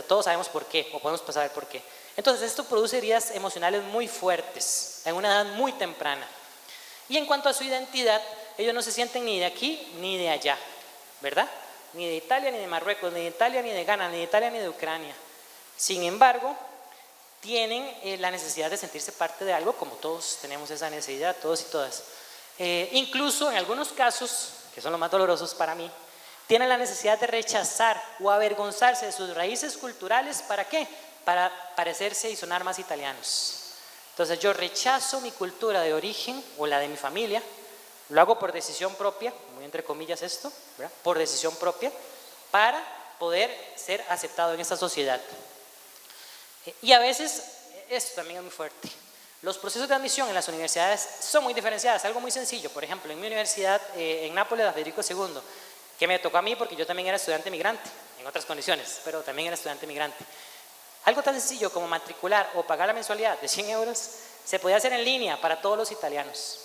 todos sabemos por qué, o podemos saber por qué. Entonces, esto produce heridas emocionales muy fuertes, en una edad muy temprana. Y en cuanto a su identidad, ellos no se sienten ni de aquí ni de allá, ¿verdad? Ni de Italia ni de Marruecos, ni de Italia ni de Ghana, ni de Italia ni de Ucrania. Sin embargo, tienen la necesidad de sentirse parte de algo, como todos tenemos esa necesidad, todos y todas. Incluso en algunos casos, que son los más dolorosos para mí, tienen la necesidad de rechazar o avergonzarse de sus raíces culturales. ¿Para qué? Para parecerse y sonar más italianos. Entonces yo rechazo mi cultura de origen o la de mi familia, lo hago por decisión propia, muy entre comillas esto, ¿verdad? Por decisión propia, para poder ser aceptado en esta sociedad. Y a veces, esto también es muy fuerte, los procesos de admisión en las universidades son muy diferenciados. Algo muy sencillo, por ejemplo, en mi universidad en Nápoles, la Federico II, que me tocó a mí porque yo también era estudiante migrante, en otras condiciones, pero también era estudiante migrante. Algo tan sencillo como matricular o pagar la mensualidad de 100 euros se podía hacer en línea para todos los italianos,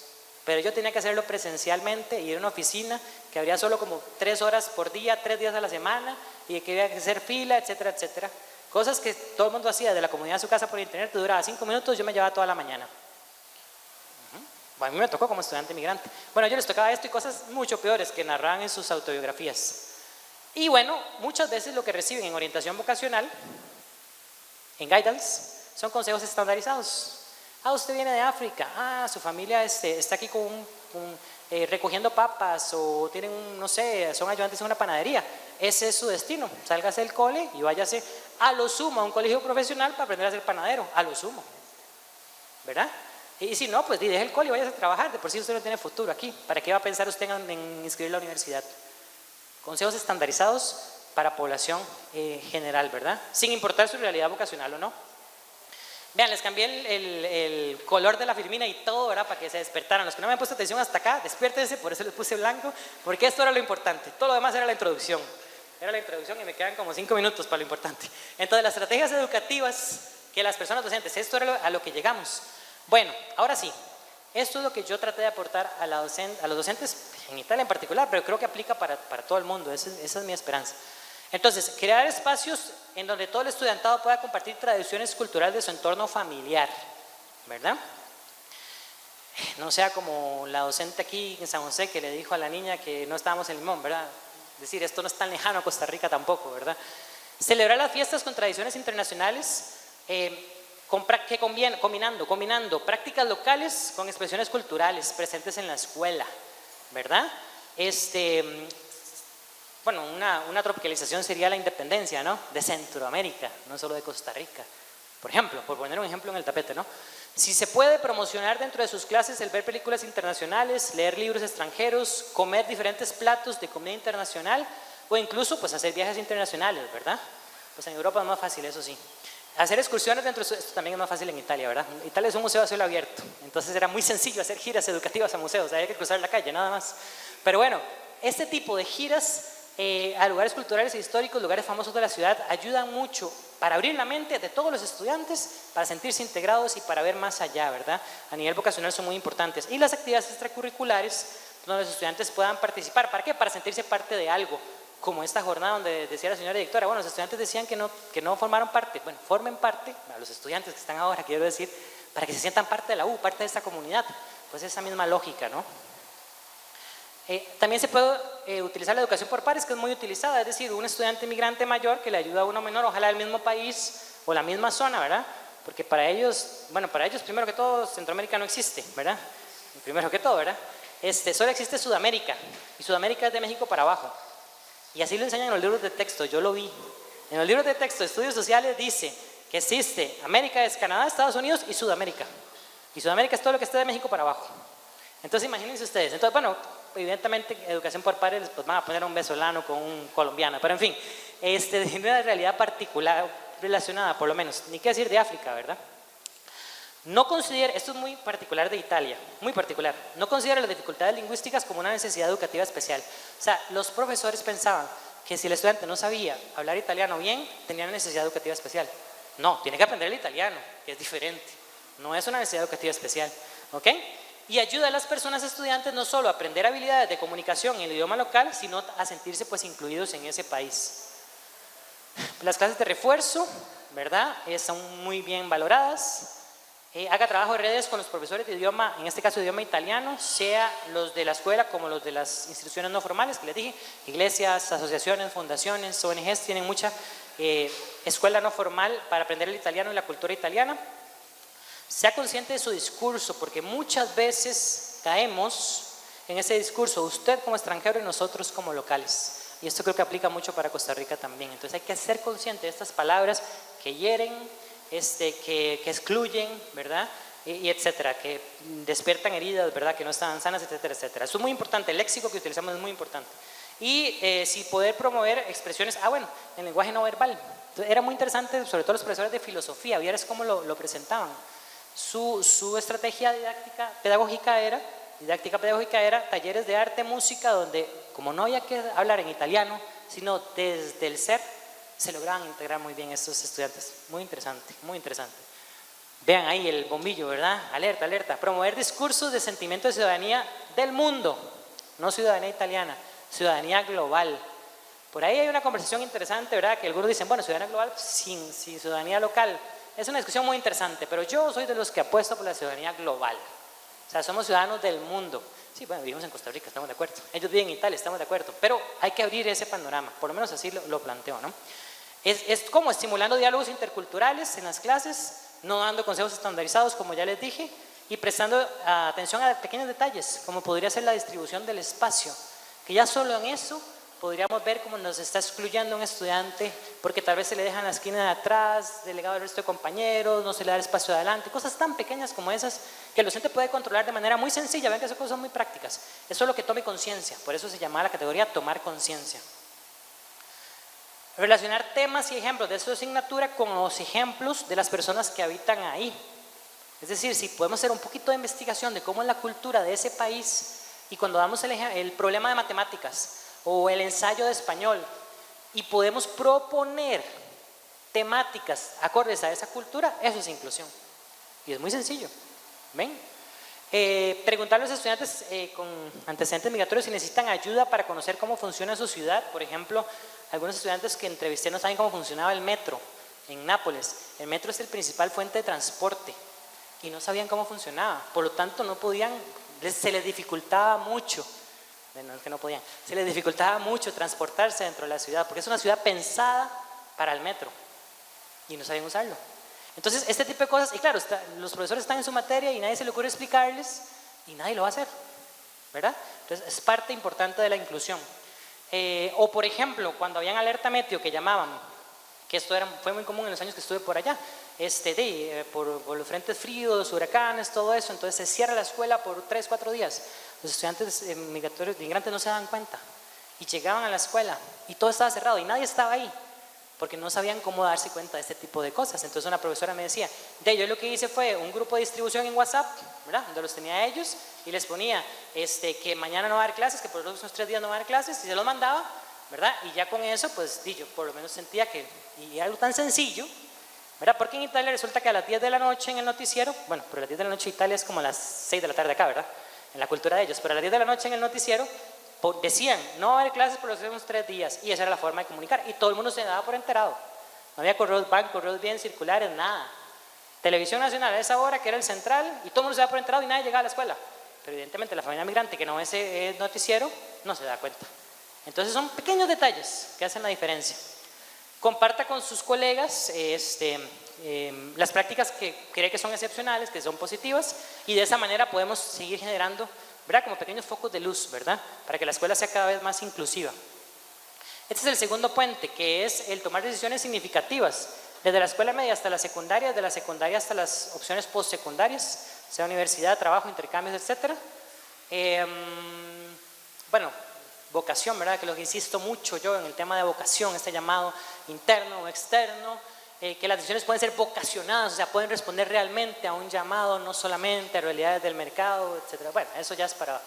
pero yo tenía que hacerlo presencialmente, ir a una oficina que habría solo como 3 horas por día, 3 días a la semana, y que había que hacer fila, etcétera, etcétera. Cosas que todo el mundo hacía de la comodidad de su casa por internet, que duraba 5 minutos, yo me llevaba toda la mañana. Bueno, a mí me tocó como estudiante migrante. Bueno, yo les tocaba esto y cosas mucho peores que narraban en sus autobiografías. Y bueno, muchas veces lo que reciben en orientación vocacional, en guidance, son consejos estandarizados. Usted viene de África, su familia está aquí recogiendo papas, o tienen no sé, son ayudantes en una panadería. Ese es su destino. Sálgase del cole y váyase a lo sumo a un colegio profesional para aprender a ser panadero, a lo sumo, ¿verdad? Y si no, pues deje el cole y váyase a trabajar. De por sí usted no tiene futuro aquí. ¿Para qué va a pensar usted en inscribir a la universidad? Consejos estandarizados para población general, ¿verdad? Sin importar su realidad vocacional o no. Vean, les cambié el color de la firmina y todo, ¿verdad? Para que se despertaran. Los que no me han puesto atención hasta acá, despiértense, por eso les puse blanco, porque esto era lo importante. Todo lo demás era la introducción. Era la introducción y me quedan como 5 minutos para lo importante. Entonces, las estrategias educativas que las personas docentes, esto era a lo que llegamos. Bueno, ahora sí, esto es lo que yo traté de aportar a los docentes, en Italia en particular, pero creo que aplica para todo el mundo. Esa es mi esperanza. Entonces, crear espacios en donde todo el estudiantado pueda compartir tradiciones culturales de su entorno familiar, ¿verdad? No sea como la docente aquí en San José que le dijo a la niña que no estábamos en Limón, ¿verdad? Es decir, esto no es tan lejano a Costa Rica tampoco, ¿verdad? Celebrar las fiestas con tradiciones internacionales, combinando prácticas locales con expresiones culturales presentes en la escuela, ¿verdad? Bueno, una tropicalización sería la independencia, ¿no? De Centroamérica, no solo de Costa Rica. Por ejemplo, por poner un ejemplo en el tapete, ¿no? Si se puede promocionar dentro de sus clases el ver películas internacionales, leer libros extranjeros, comer diferentes platos de comida internacional, o incluso pues hacer viajes internacionales, ¿verdad? Pues en Europa es más fácil, eso sí. Hacer excursiones dentro de esto también es más fácil en Italia, ¿verdad? Italia es un museo a cielo abierto, entonces era muy sencillo hacer giras educativas a museos, había que cruzar la calle, nada más. Pero bueno, este tipo de giras a lugares culturales e históricos, lugares famosos de la ciudad, ayudan mucho para abrir la mente de todos los estudiantes, para sentirse integrados y para ver más allá, ¿verdad? A nivel vocacional son muy importantes. Y las actividades extracurriculares, donde los estudiantes puedan participar. ¿Para qué? Para sentirse parte de algo, como esta jornada donde decía la señora directora, bueno, los estudiantes decían que no formaron parte. Bueno, formen parte, a los estudiantes que están ahora, quiero decir, para que se sientan parte de la U, parte de esta comunidad. Pues esa misma lógica, ¿no? También se puede utilizar la educación por pares, que es muy utilizada, es decir, un estudiante migrante mayor que le ayuda a uno menor, ojalá del mismo país o la misma zona, ¿verdad? Porque para ellos, primero que todo, Centroamérica no existe, ¿verdad? Primero que todo, ¿verdad? Solo existe Sudamérica, y Sudamérica es de México para abajo. Y así lo enseñan en los libros de texto, yo lo vi. En los libros de texto de estudios sociales dice que existe América, es Canadá, Estados Unidos y Sudamérica. Y Sudamérica es todo lo que está de México para abajo. Entonces imagínense ustedes, entonces bueno, evidentemente educación por pares, pues van a poner a un venezolano con un colombiano, pero en fin, de una realidad particular, relacionada por lo menos, ni qué decir de África, ¿verdad? No considera, esto es muy particular de Italia, muy particular, no considera las dificultades lingüísticas como una necesidad educativa especial. O sea, los profesores pensaban que si el estudiante no sabía hablar italiano bien, tenía una necesidad educativa especial. No, tiene que aprender el italiano, que es diferente, no es una necesidad educativa especial, ¿ok? Y ayuda a las personas estudiantes no solo a aprender habilidades de comunicación en el idioma local, sino a sentirse pues incluidos en ese país. Las clases de refuerzo, ¿verdad? Son muy bien valoradas. Haga trabajo de redes con los profesores de idioma, en este caso idioma italiano, sea los de la escuela como los de las instituciones no formales, que les dije, iglesias, asociaciones, fundaciones, ONGs, tienen mucha escuela no formal para aprender el italiano y la cultura italiana. Sea consciente de su discurso, porque muchas veces caemos en ese discurso, usted como extranjero y nosotros como locales. Y esto creo que aplica mucho para Costa Rica también. Entonces hay que ser consciente de estas palabras que hieren, que excluyen, ¿verdad? Y etcétera, que despiertan heridas, ¿verdad? Que no están sanas, etcétera, etcétera. Eso es muy importante, el léxico que utilizamos es muy importante. Y si poder promover expresiones, bueno, en lenguaje no verbal. Entonces, era muy interesante, sobre todo los profesores de filosofía, vieras cómo lo presentaban. Su estrategia pedagógica era talleres de arte, música, donde como no había que hablar en italiano, sino desde el ser, se lograban integrar muy bien estos estudiantes. Muy interesante, muy interesante. Vean ahí el bombillo, ¿verdad? Alerta, alerta. Promover discursos de sentimiento de ciudadanía del mundo, no ciudadanía italiana, ciudadanía global. Por ahí hay una conversación interesante, ¿verdad? Que algunos dicen, bueno, ciudadanía global sin ciudadanía local. Es una discusión muy interesante, pero yo soy de los que apuesto por la ciudadanía global. O sea, somos ciudadanos del mundo. Sí, bueno, vivimos en Costa Rica, estamos de acuerdo. Ellos viven en Italia, estamos de acuerdo. Pero hay que abrir ese panorama, por lo menos así lo planteo, ¿no? Es como estimulando diálogos interculturales en las clases, no dando consejos estandarizados, como ya les dije, y prestando atención a pequeños detalles, como podría ser la distribución del espacio, que ya solo en eso podríamos ver cómo nos está excluyendo un estudiante, porque tal vez se le deja en la esquina de atrás, delegado al resto de compañeros, no se le da el espacio de adelante, cosas tan pequeñas como esas, que el docente puede controlar de manera muy sencilla. Ven que esas cosas son muy prácticas. Eso es lo que tome conciencia, por eso se llama la categoría tomar conciencia. Relacionar temas y ejemplos de su asignatura con los ejemplos de las personas que habitan ahí. Es decir, si podemos hacer un poquito de investigación de cómo es la cultura de ese país, y cuando damos el problema de matemáticas o el ensayo de español, y podemos proponer temáticas acordes a esa cultura, eso es inclusión. Y es muy sencillo. ¿Ven? Preguntarle a los estudiantes con antecedentes migratorios si necesitan ayuda para conocer cómo funciona su ciudad. Por ejemplo, algunos estudiantes que entrevisté no saben cómo funcionaba el metro en Nápoles. El metro es el principal fuente de transporte y no sabían cómo funcionaba. Por lo tanto, no podían, se les dificultaba mucho. Bueno, es que no podían. Se les dificultaba mucho transportarse dentro de la ciudad, porque es una ciudad pensada para el metro y no sabían usarlo. Entonces, este tipo de cosas, y claro, los profesores están en su materia y nadie se le ocurre explicarles y nadie lo va a hacer, ¿verdad? Entonces, es parte importante de la inclusión. O, por ejemplo, cuando habían alerta meteo que llamaban, que esto fue muy común en los años que estuve por allá, por los frentes fríos, huracanes, todo eso, entonces se cierra la escuela por 3, 4 días. Los estudiantes migrantes no se daban cuenta y llegaban a la escuela y todo estaba cerrado y nadie estaba ahí, porque no sabían cómo darse cuenta de este tipo de cosas. Entonces una profesora me decía, yo lo que hice fue un grupo de distribución en WhatsApp, ¿verdad? Donde los tenía ellos y les ponía que mañana no va a haber clases, que por los próximos 3 días no va a haber clases, y se los mandaba, ¿verdad? Y ya con eso, pues yo por lo menos sentía que, y algo tan sencillo, ¿verdad? Porque en Italia resulta que a las 10 de la noche en el noticiero, bueno, pero a las 10 de la noche Italia es como a las 6 de la tarde acá, ¿verdad? En la cultura de ellos, pero a las 10 de la noche en el noticiero decían, no va a haber clases por los próximos 3 días, y esa era la forma de comunicar, y todo el mundo se daba por enterado. No había correos correos bien circulares, nada. Televisión Nacional a esa hora, que era el central, y todo el mundo se daba por enterado y nadie llegaba a la escuela. Pero evidentemente la familia migrante que no ve ese noticiero no se da cuenta. Entonces son pequeños detalles que hacen la diferencia. Comparta con sus colegas las prácticas que cree que son excepcionales, que son positivas, y de esa manera podemos seguir generando, ¿verdad?, como pequeños focos de luz, ¿verdad?, para que la escuela sea cada vez más inclusiva. Este es el segundo puente, que es el tomar decisiones significativas, desde la escuela media hasta la secundaria, desde la secundaria hasta las opciones postsecundarias, sea universidad, trabajo, intercambios, etc. Bueno, vocación, ¿verdad?, que lo que insisto mucho yo en el tema de vocación, este llamado interno o externo, que las decisiones pueden ser vocacionadas, o sea, pueden responder realmente a un llamado, no solamente a realidades del mercado, etc. Bueno, eso ya es para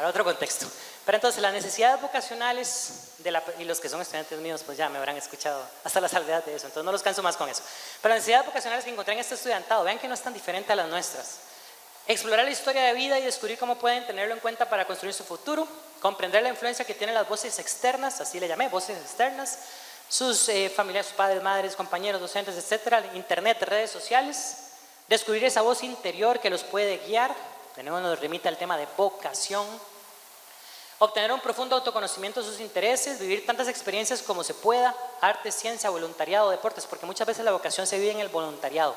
otro contexto. Pero entonces las necesidades vocacionales, y los que son estudiantes míos pues ya me habrán escuchado hasta la salvedad de eso, entonces no los canso más con eso. Pero las necesidades vocacionales que encontré en este estudiantado, vean que no es tan diferente a las nuestras. Explorar la historia de vida y descubrir cómo pueden tenerlo en cuenta para construir su futuro, comprender la influencia que tienen las voces externas, así le llamé, voces externas, sus familiares, sus padres, madres, compañeros, docentes, etcétera, internet, redes sociales, descubrir esa voz interior que los puede guiar, de nuevo nos remite al tema de vocación, obtener un profundo autoconocimiento de sus intereses, vivir tantas experiencias como se pueda, arte, ciencia, voluntariado, deportes, porque muchas veces la vocación se vive en el voluntariado.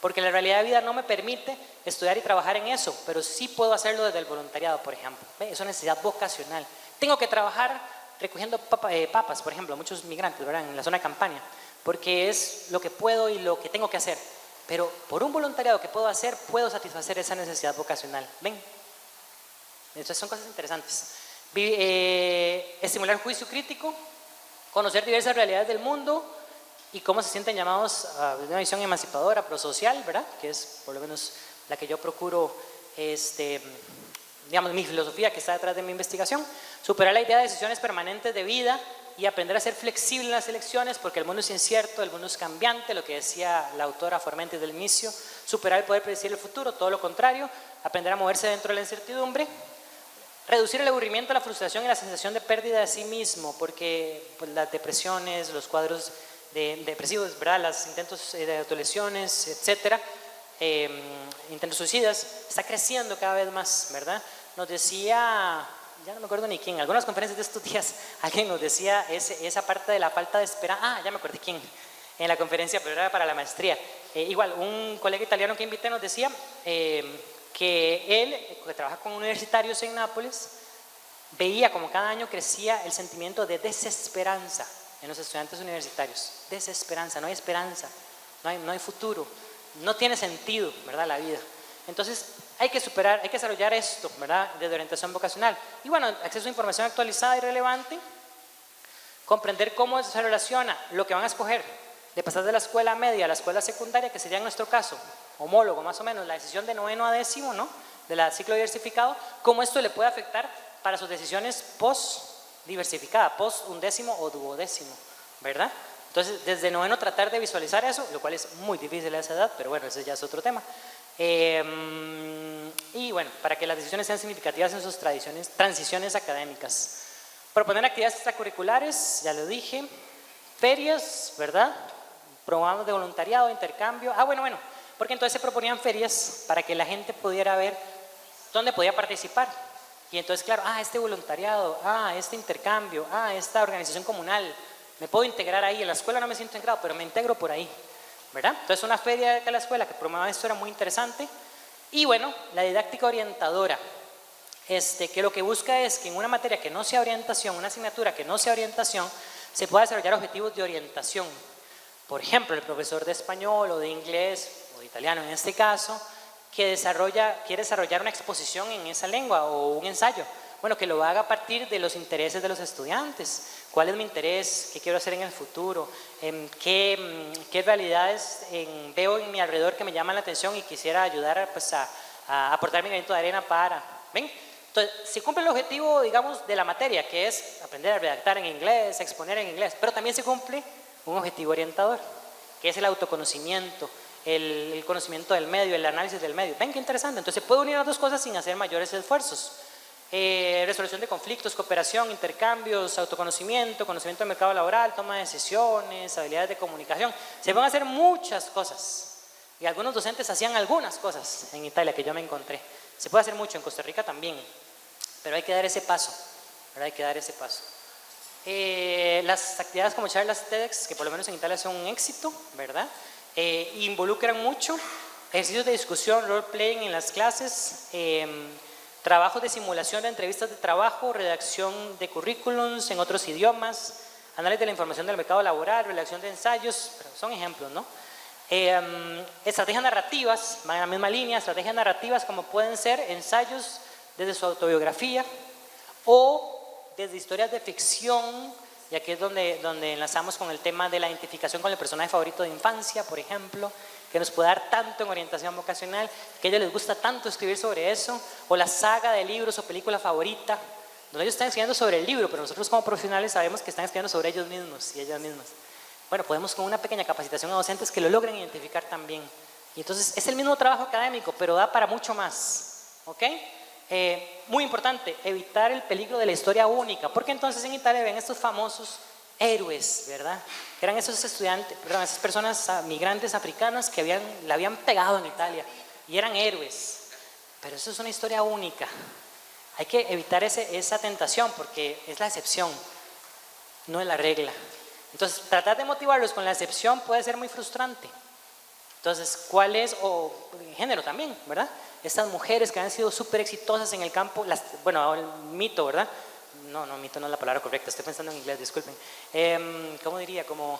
porque la realidad de vida no me permite estudiar y trabajar en eso, pero sí puedo hacerlo desde el voluntariado, por ejemplo. ¿Ve? Es una necesidad vocacional. Tengo que trabajar recogiendo papas, por ejemplo, muchos migrantes, ¿verdad?, en la zona de Campania, porque es lo que puedo y lo que tengo que hacer. Pero por un voluntariado que puedo hacer, puedo satisfacer esa necesidad vocacional. ¿Ven? Entonces son cosas interesantes. Estimular juicio crítico, conocer diversas realidades del mundo y cómo se sienten llamados a una visión emancipadora, prosocial, ¿verdad?, que es por lo menos la que yo procuro, digamos, mi filosofía que está detrás de mi investigación. Superar la idea de decisiones permanentes de vida y aprender a ser flexible en las elecciones, porque el mundo es incierto, el mundo es cambiante, lo que decía la autora Formente del inicio. Superar el poder predecir el futuro, todo lo contrario, aprender a moverse dentro de la incertidumbre. Reducir el aburrimiento, la frustración y la sensación de pérdida de sí mismo, porque pues, las depresiones, los cuadros depresivos, ¿verdad?, los intentos de autolesiones, etcétera, intentos suicidas, está creciendo cada vez más, ¿verdad? Nos decía, ya no me acuerdo ni quién, en algunas conferencias de estos días alguien nos decía esa parte de la falta de esperanza. Ya me acordé quién, en la conferencia, pero era para la maestría. Igual, un colega italiano que invité nos decía que él, que trabaja con universitarios en Nápoles, veía como cada año crecía el sentimiento de desesperanza en los estudiantes universitarios. Desesperanza, no hay esperanza, no hay futuro, no tiene sentido, ¿verdad?, la vida. Entonces hay que superar, hay que desarrollar esto, ¿verdad?, desde orientación vocacional. Y bueno, acceso a información actualizada y relevante, comprender cómo se relaciona lo que van a escoger de pasar de la escuela media a la escuela secundaria, que sería en nuestro caso homólogo más o menos, la decisión de 9º a 10º, ¿no?, de la ciclo diversificado, cómo esto le puede afectar para sus decisiones post-diversificada, post-11º o 12º, ¿verdad? Entonces, desde 9º tratar de visualizar eso, lo cual es muy difícil a esa edad, pero bueno, ese ya es otro tema. Y bueno, para que las decisiones sean significativas en sus transiciones académicas. Proponer actividades extracurriculares, ya lo dije. Ferias, ¿verdad? Programas de voluntariado, intercambio. Bueno, porque entonces se proponían ferias para que la gente pudiera ver dónde podía participar. Y entonces, claro, este voluntariado, este intercambio, esta organización comunal, me puedo integrar ahí. En la escuela no me siento integrado, pero me integro por ahí, ¿verdad? Entonces una feria de la escuela que promovía esto era muy interesante. Y bueno, la didáctica orientadora, que lo que busca es que en una materia que no sea orientación, una asignatura que no sea orientación, se pueda desarrollar objetivos de orientación. Por ejemplo, el profesor de español o de inglés o de italiano en este caso, que quiere desarrollar una exposición en esa lengua o un ensayo. Bueno, que lo haga a partir de los intereses de los estudiantes. ¿Cuál es mi interés? ¿Qué quiero hacer en el futuro? ¿Qué realidades veo en mi alrededor que me llaman la atención y quisiera ayudar pues, a aportar mi granito de arena para? ¿Ven? Entonces, si cumple el objetivo, digamos, de la materia, que es aprender a redactar en inglés, exponer en inglés, pero también se cumple un objetivo orientador, que es el autoconocimiento, el conocimiento del medio, el análisis del medio. ¿Ven qué interesante? Entonces, se puede unir las dos cosas sin hacer mayores esfuerzos. Resolución de conflictos, cooperación, intercambios, autoconocimiento, conocimiento del mercado laboral, toma de decisiones, habilidades de comunicación. Se van a hacer muchas cosas y algunos docentes hacían algunas cosas en Italia que yo me encontré. Se puede hacer mucho en Costa Rica también, pero hay que dar ese paso, ¿verdad? Hay que dar ese paso. Las actividades como charlas TEDx, que por lo menos en Italia son un éxito, ¿verdad? Involucran mucho ejercicios de discusión, role-playing en las clases, trabajos de simulación de entrevistas de trabajo, redacción de currículums en otros idiomas, análisis de la información del mercado laboral, redacción de ensayos, pero son ejemplos, ¿no? Estrategias narrativas, van en la misma línea, estrategias narrativas como pueden ser ensayos desde su autobiografía o desde historias de ficción, y aquí es donde enlazamos con el tema de la identificación con el personaje favorito de infancia, por ejemplo, que nos puede dar tanto en orientación vocacional, que a ellos les gusta tanto escribir sobre eso, o la saga de libros o película favorita, donde ellos están escribiendo sobre el libro, pero nosotros como profesionales sabemos que están escribiendo sobre ellos mismos y ellas mismas. Bueno, podemos con una pequeña capacitación a docentes que lo logren identificar también. Y entonces es el mismo trabajo académico, pero da para mucho más, ¿ok? Muy importante, evitar el peligro de la historia única, porque entonces en Italia ven estos famosos héroes, ¿verdad? Que eran esos estudiantes, perdón, esas personas migrantes africanas que la habían pegado en Italia y eran héroes, pero eso es una historia única. Hay que evitar esa tentación porque es la excepción, no es la regla. Entonces, tratar de motivarlos con la excepción puede ser muy frustrante. Entonces, ¿cuál es, o género también, ¿verdad? Estas mujeres que han sido súper exitosas en el campo, bueno, el mito, ¿verdad? No, mito no es la palabra correcta, estoy pensando en inglés, disculpen. ¿Cómo diría? Como,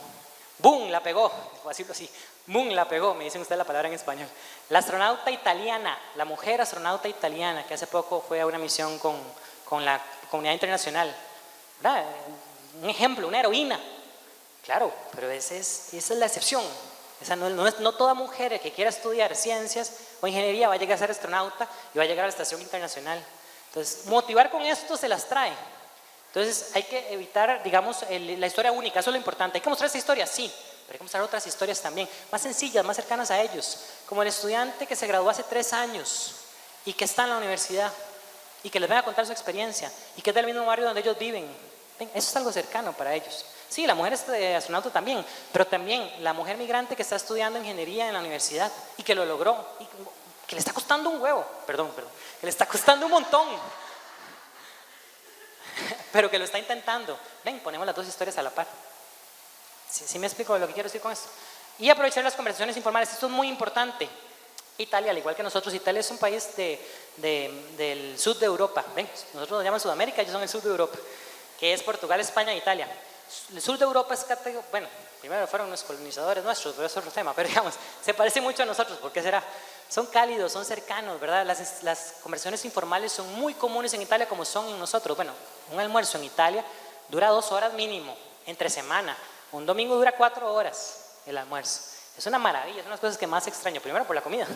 ¡boom! La pegó, por decirlo así. ¡Boom! La pegó, me dicen ustedes la palabra en español. La astronauta italiana, la mujer astronauta italiana, que hace poco fue a una misión con la comunidad internacional, ¿verdad? Un ejemplo, una heroína. Claro, pero esa es la excepción. No toda mujer que quiera estudiar ciencias o ingeniería va a llegar a ser astronauta y va a llegar a la estación internacional. Entonces, motivar con esto se las trae. Entonces, hay que evitar, digamos, la historia única, eso es lo importante. Hay que mostrar esa historia, sí, pero hay que mostrar otras historias también, más sencillas, más cercanas a ellos. Como el estudiante que se graduó hace 3 años y que está en la universidad y que les venga a contar su experiencia y que es del mismo barrio donde ellos viven. Eso es algo cercano para ellos. Sí, la mujer astronauta también, pero también la mujer migrante que está estudiando ingeniería en la universidad y que lo logró, y que le está costando un huevo, perdón, que le está costando un montón, pero que lo está intentando. Ven, ponemos las 2 historias a la par. ¿Sí me explico lo que quiero decir con esto? Y aprovechar las conversaciones informales, esto es muy importante. Italia, al igual que nosotros, Italia es un país del sur de Europa. Ven, nosotros nos llaman Sudamérica, ellos son el sur de Europa, que es Portugal, España e Italia. El sur de Europa es bueno, primero fueron los colonizadores nuestros, pero eso es otro tema, pero digamos, se parece mucho a nosotros, ¿por qué será? Son cálidos, son cercanos, ¿verdad? Las conversaciones informales son muy comunes en Italia como son en nosotros. Bueno, un almuerzo en Italia dura 2 horas mínimo, entre semana. Un domingo dura 4 horas el almuerzo. Es una maravilla, es una de las cosas que más extraño, primero por la comida,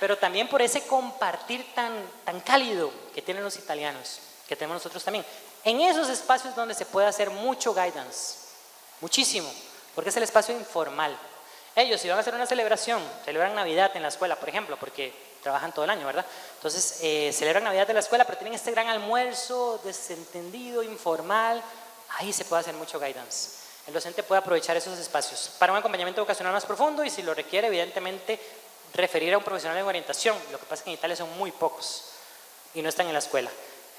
pero también por ese compartir tan cálido que tienen los italianos, que tenemos nosotros también. En esos espacios donde se puede hacer mucho guidance, muchísimo, porque es el espacio informal. Ellos, si van a hacer una celebración, celebran Navidad en la escuela, por ejemplo, porque trabajan todo el año, ¿verdad? Entonces, celebran Navidad en la escuela, pero tienen este gran almuerzo desentendido, informal. Ahí se puede hacer mucho guidance. El docente puede aprovechar esos espacios para un acompañamiento vocacional más profundo y, si lo requiere, evidentemente, referir a un profesional en orientación. Lo que pasa es que en Italia son muy pocos y no están en la escuela.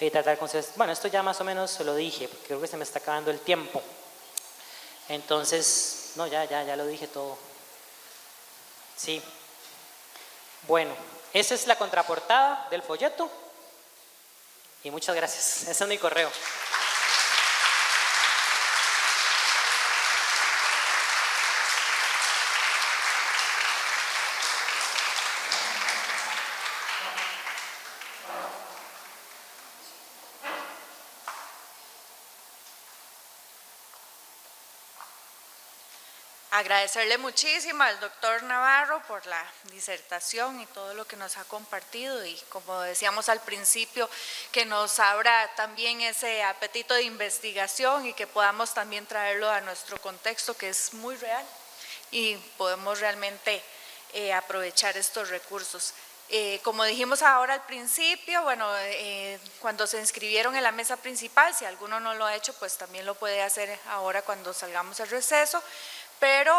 Y tratar con ustedes. Bueno, esto ya más o menos se lo dije, porque creo que se me está acabando el tiempo. Entonces, no, ya lo dije todo. Sí. Bueno, esa es la contraportada del folleto. Y muchas gracias. Ese es mi correo. Agradecerle muchísimo al doctor Navarro por la disertación y todo lo que nos ha compartido, y como decíamos al principio, que nos abra también ese apetito de investigación y que podamos también traerlo a nuestro contexto, que es muy real, y podemos realmente aprovechar estos recursos. Como dijimos ahora al principio, bueno, cuando se inscribieron en la mesa principal, si alguno no lo ha hecho, pues también lo puede hacer ahora cuando salgamos al receso. Pero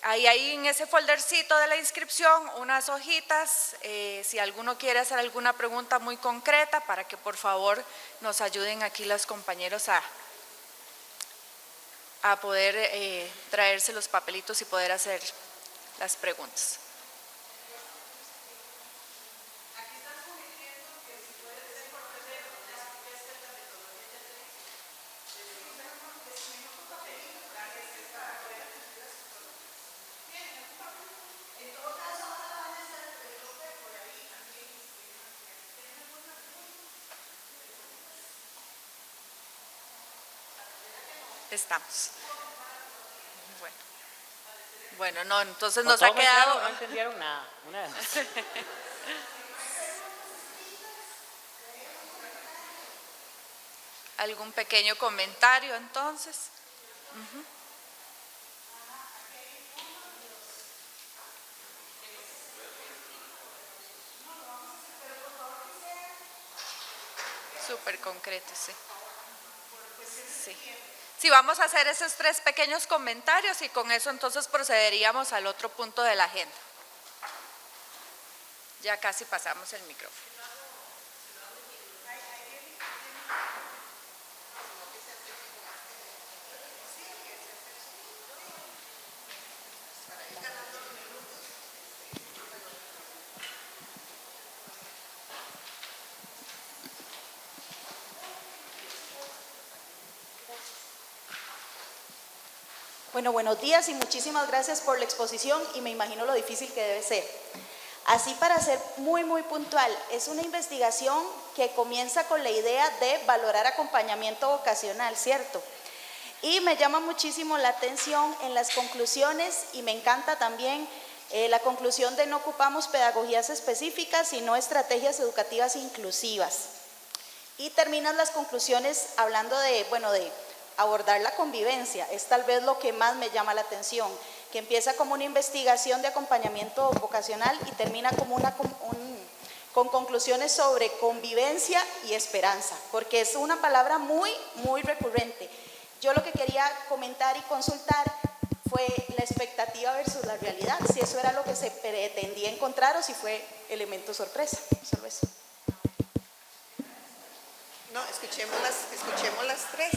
ahí en ese foldercito de la inscripción, unas hojitas, si alguno quiere hacer alguna pregunta muy concreta, para que por favor nos ayuden aquí los compañeros a poder traerse los papelitos y poder hacer las preguntas. Estamos. Bueno, no, entonces nos ha quedado. No entendieron nada. ¿Algún pequeño comentario entonces? Súper concreto, sí. Sí, vamos a hacer esos 3 pequeños comentarios y con eso entonces procederíamos al otro punto de la agenda. Ya casi pasamos el micrófono. Bueno, buenos días y muchísimas gracias por la exposición y me imagino lo difícil que debe ser. Así para ser muy puntual, es una investigación que comienza con la idea de valorar acompañamiento vocacional, ¿cierto? Y me llama muchísimo la atención en las conclusiones y me encanta también la conclusión de no ocupamos pedagogías específicas, sino estrategias educativas inclusivas. Y terminan las conclusiones hablando de abordar la convivencia, es tal vez lo que más me llama la atención, que empieza como una investigación de acompañamiento vocacional y termina como con conclusiones sobre convivencia y esperanza, porque es una palabra muy recurrente. Yo lo que quería comentar y consultar fue la expectativa versus la realidad, si eso era lo que se pretendía encontrar o si fue elemento sorpresa, solo eso. No, escuchemos las tres.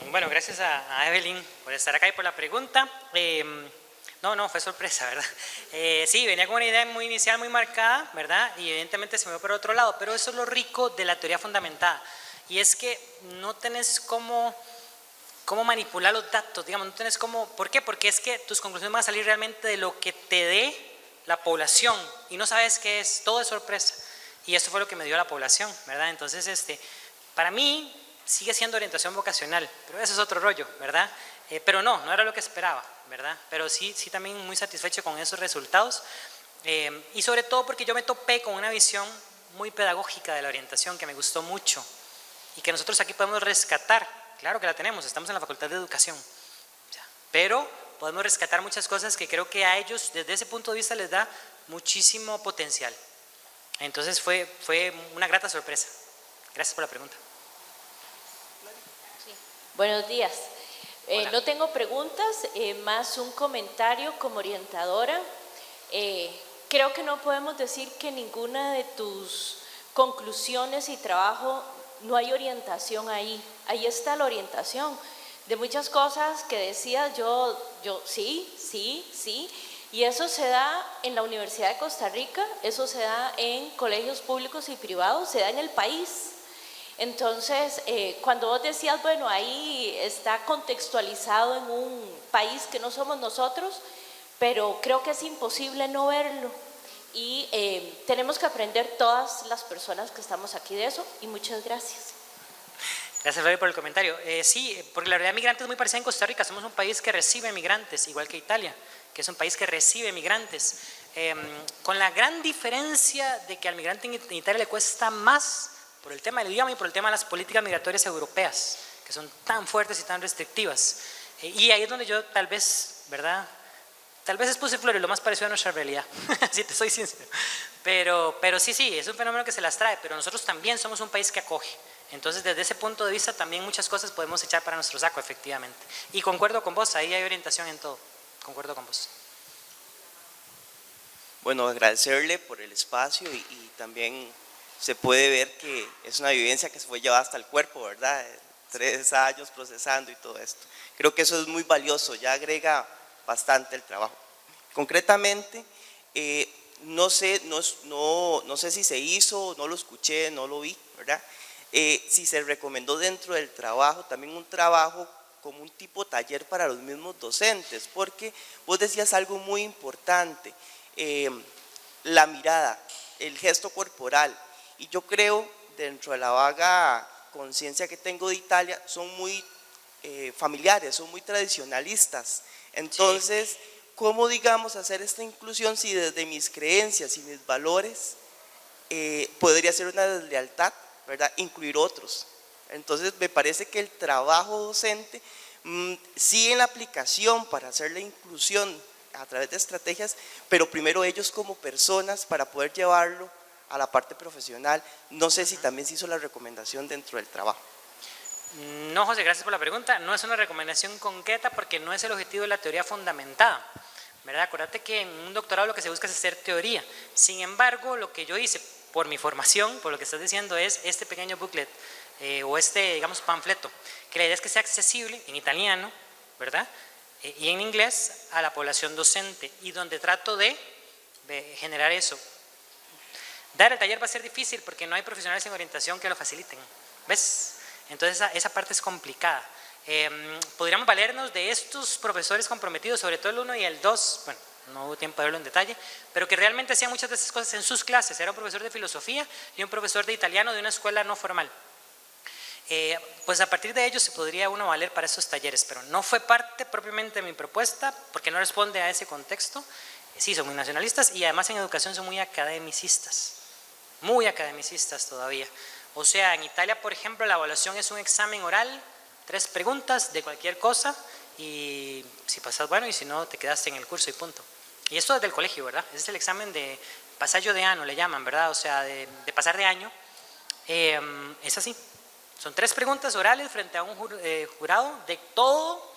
Bueno, gracias a Evelyn por estar acá y por la pregunta. No, fue sorpresa, ¿verdad? Sí, venía con una idea muy inicial, muy marcada, ¿verdad? Y evidentemente se me fue por otro lado, pero eso es lo rico de la teoría fundamentada. Y es que no tenés cómo manipular los datos, digamos, no tenés cómo. ¿Por qué? Porque es que tus conclusiones van a salir realmente de lo que te dé la población y no sabes qué es, todo es sorpresa. Y esto fue lo que me dio la población, ¿verdad? Entonces, para mí sigue siendo orientación vocacional, pero eso es otro rollo, ¿verdad? Pero no era lo que esperaba, ¿verdad? Pero sí también muy satisfecho con esos resultados y sobre todo porque yo me topé con una visión muy pedagógica de la orientación que me gustó mucho y que nosotros aquí podemos rescatar. Claro que la tenemos, estamos en la Facultad de Educación, pero podemos rescatar muchas cosas que creo que a ellos desde ese punto de vista les da muchísimo potencial. Entonces fue una grata sorpresa. Gracias por la pregunta. Buenos días. No tengo preguntas, más un comentario como orientadora. Creo que no podemos decir que ninguna de tus conclusiones y trabajo no hay orientación ahí. Ahí está la orientación. De muchas cosas que decías, yo sí. Y eso se da en la Universidad de Costa Rica, eso se da en colegios públicos y privados, se da en el país. Entonces, cuando vos decías, bueno, ahí está contextualizado en un país que no somos nosotros, pero creo que es imposible no verlo. Y tenemos que aprender todas las personas que estamos aquí de eso, y muchas gracias. Gracias, Flavio, por el comentario. Sí, porque la realidad migrante es muy parecida en Costa Rica. Somos un país que recibe migrantes, igual que Italia, que es un país que recibe migrantes, con la gran diferencia de que al migrante en Italia le cuesta más por el tema del idioma y por el tema de las políticas migratorias europeas, que son tan fuertes y tan restrictivas. Y ahí es donde yo tal vez, ¿verdad? Tal vez expuse flores, lo más parecido a nuestra realidad, si te soy sincero. Pero sí, es un fenómeno que se las trae, pero nosotros también somos un país que acoge. Entonces, desde ese punto de vista, también muchas cosas podemos echar para nuestro saco, efectivamente. Y concuerdo con vos, ahí hay orientación en todo. Concuerdo con vos. Bueno, agradecerle por el espacio y también se puede ver que es una vivencia que se fue llevada hasta el cuerpo, ¿verdad? 3 años procesando y todo esto. Creo que eso es muy valioso, ya agrega bastante el trabajo. Concretamente, no sé si se hizo, no lo escuché, no lo vi, ¿verdad? Si se recomendó dentro del trabajo también un trabajo como un tipo taller para los mismos docentes, porque vos decías algo muy importante, la mirada, el gesto corporal, y yo creo, dentro de la vaga conciencia que tengo de Italia, son muy familiares, son muy tradicionalistas. Entonces, sí, ¿cómo, digamos, hacer esta inclusión si desde mis creencias y mis valores podría ser una deslealtad, ¿verdad? Incluir otros. Entonces, me parece que el trabajo docente, sí, en la aplicación para hacer la inclusión a través de estrategias, pero primero ellos como personas para poder llevarlo a la parte profesional. No sé si también se hizo la recomendación dentro del trabajo. No, José, gracias por la pregunta. No es una recomendación concreta porque no es el objetivo de la teoría fundamentada, ¿verdad? Acuérdate que en un doctorado lo que se busca es hacer teoría. Sin embargo, lo que yo hice por mi formación, por lo que estás diciendo, es este pequeño booklet o digamos, panfleto, que la idea es que sea accesible en italiano, ¿verdad? Y en inglés a la población docente, y donde trato de generar eso. Dar el taller va a ser difícil porque no hay profesionales en orientación que lo faciliten, ¿ves? Entonces esa parte es complicada. Podríamos valernos de estos profesores comprometidos, sobre todo el 1 y el 2, bueno, no hubo tiempo de verlo en detalle, pero que realmente hacían muchas de esas cosas en sus clases. Era un profesor de filosofía y un profesor de italiano de una escuela no formal. Pues a partir de ellos se podría uno valer para esos talleres, pero no fue parte propiamente de mi propuesta porque no responde a ese contexto. Sí, son muy nacionalistas y además en educación son muy academicistas todavía. O sea, en Italia, por ejemplo, la evaluación es un examen oral, 3 preguntas de cualquier cosa y si pasas, bueno, y si no, te quedaste en el curso y punto. Y esto desde el colegio, ¿verdad? Ese es el examen de pasaggio de año, le llaman, ¿verdad? O sea, de pasar de año. Es así. Son 3 preguntas orales frente a un jurado de todo.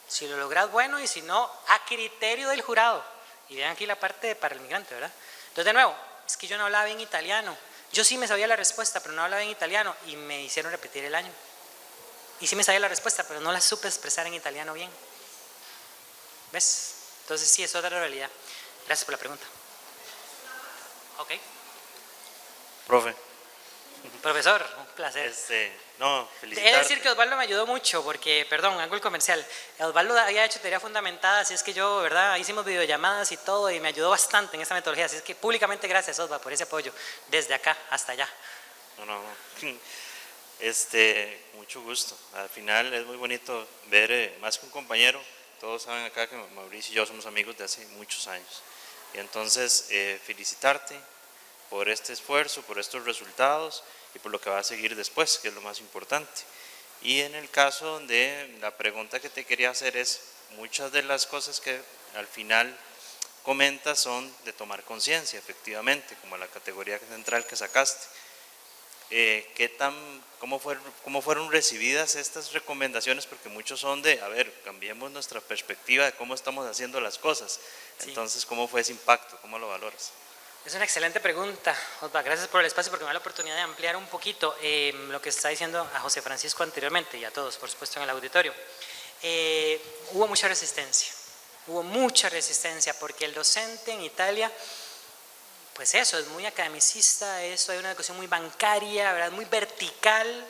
Si lo logras, bueno, y si no, a criterio del jurado. Y vean aquí la parte para el migrante, ¿verdad? Entonces, de nuevo, es que yo no hablaba bien italiano. Yo sí me sabía la respuesta, pero no hablaba bien italiano y me hicieron repetir el año. Y sí me sabía la respuesta, pero no la supe expresar en italiano bien. ¿Ves? Entonces sí, es otra realidad. Gracias por la pregunta. Ok. Profe. Profesor, un placer. No, He de felicitarte. decir que Osvaldo me ayudó mucho porque, perdón, hago el comercial. Osvaldo había hecho teoría fundamentada, así es que yo, ¿verdad? Hicimos videollamadas y todo y me ayudó bastante en esta metodología. Así es que públicamente gracias, Osvaldo, por ese apoyo, desde acá hasta allá. No. Mucho gusto. Al final es muy bonito ver, más que un compañero, todos saben acá que Mauricio y yo somos amigos de hace muchos años. Y entonces, felicitarte por este esfuerzo, por estos resultados y por lo que va a seguir después, que es lo más importante. Y en el caso de la pregunta que te quería hacer es, muchas de las cosas que al final comentas son de tomar conciencia, efectivamente, como la categoría central que sacaste. ¿Cómo fueron recibidas estas recomendaciones? Porque muchos son de, a ver, cambiemos nuestra perspectiva de cómo estamos haciendo las cosas. Sí. Entonces, ¿cómo fue ese impacto? ¿Cómo lo valoras? Es una excelente pregunta, Osvaldo. Gracias por el espacio porque me da la oportunidad de ampliar un poquito lo que está diciendo a José Francisco anteriormente y a todos, por supuesto, en el auditorio. Hubo mucha resistencia porque el docente en Italia, pues eso, es muy academicista, eso, hay una educación muy bancaria, ¿verdad? Muy vertical.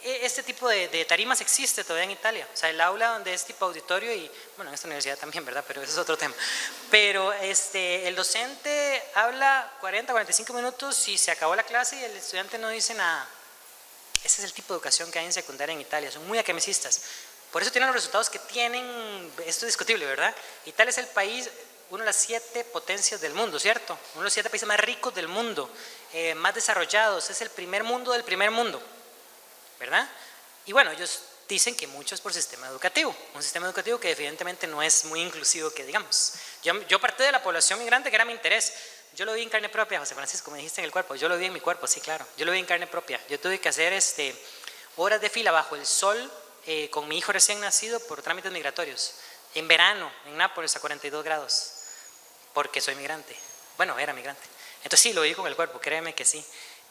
Este tipo de tarimas existe todavía en Italia, o sea, el aula donde es tipo auditorio y, bueno, en esta universidad también, ¿verdad? Pero ese es otro tema. Pero el docente habla 40, 45 minutos y se acabó la clase y el estudiante no dice nada. Ese es el tipo de educación que hay en secundaria en Italia, son muy academicistas. Por eso tienen los resultados que tienen, esto es discutible, ¿verdad? Italia es el país, una de las 7 potencias del mundo, ¿cierto? Uno de los 7 países más ricos del mundo, más desarrollados, es el primer mundo del primer mundo, ¿verdad? Y bueno, ellos dicen que mucho es por sistema educativo, un sistema educativo que evidentemente no es muy inclusivo, que digamos. Yo parte de la población migrante que era mi interés. Yo lo vi en carne propia, José Francisco, me dijiste en el cuerpo, yo lo vi en mi cuerpo, sí, claro, yo lo vi en carne propia. Yo tuve que hacer horas de fila bajo el sol con mi hijo recién nacido por trámites migratorios, en verano, en Nápoles a 42 grados, porque soy migrante. Bueno, era migrante. Entonces sí, lo vi con el cuerpo, créeme que sí.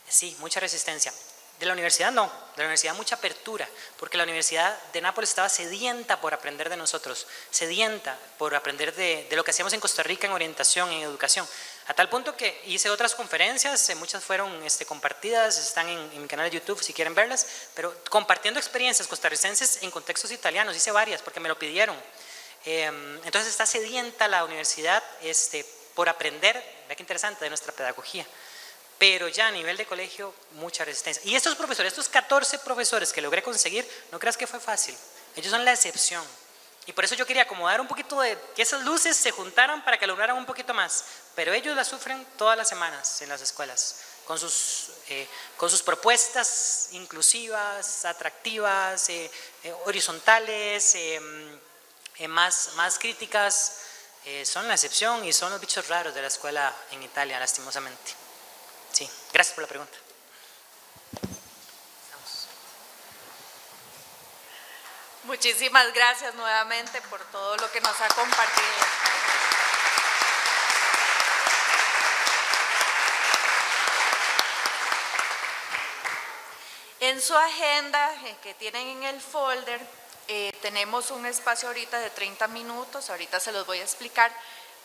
Sí, mucha resistencia. De la universidad no, de la universidad mucha apertura, porque la Universidad de Nápoles estaba sedienta por aprender de nosotros, sedienta por aprender de lo que hacíamos en Costa Rica en orientación, en educación, a tal punto que hice otras conferencias, muchas fueron compartidas, están en mi canal de YouTube si quieren verlas, pero compartiendo experiencias costarricenses en contextos italianos, hice varias porque me lo pidieron. Entonces está sedienta la universidad por aprender, vea qué interesante, de nuestra pedagogía. Pero ya a nivel de colegio, mucha resistencia. Y estos profesores, estos 14 profesores que logré conseguir, no creas que fue fácil. Ellos son la excepción. Y por eso yo quería acomodar un poquito de que esas luces se juntaran para que lograran un poquito más. Pero ellos la sufren todas las semanas en las escuelas, con sus propuestas inclusivas, atractivas, horizontales, más críticas. Son la excepción y son los bichos raros de la escuela en Italia, lastimosamente. Sí, gracias por la pregunta. Muchísimas gracias nuevamente por todo lo que nos ha compartido. En su agenda que tienen en el folder, tenemos un espacio ahorita de 30 minutos, ahorita se los voy a explicar,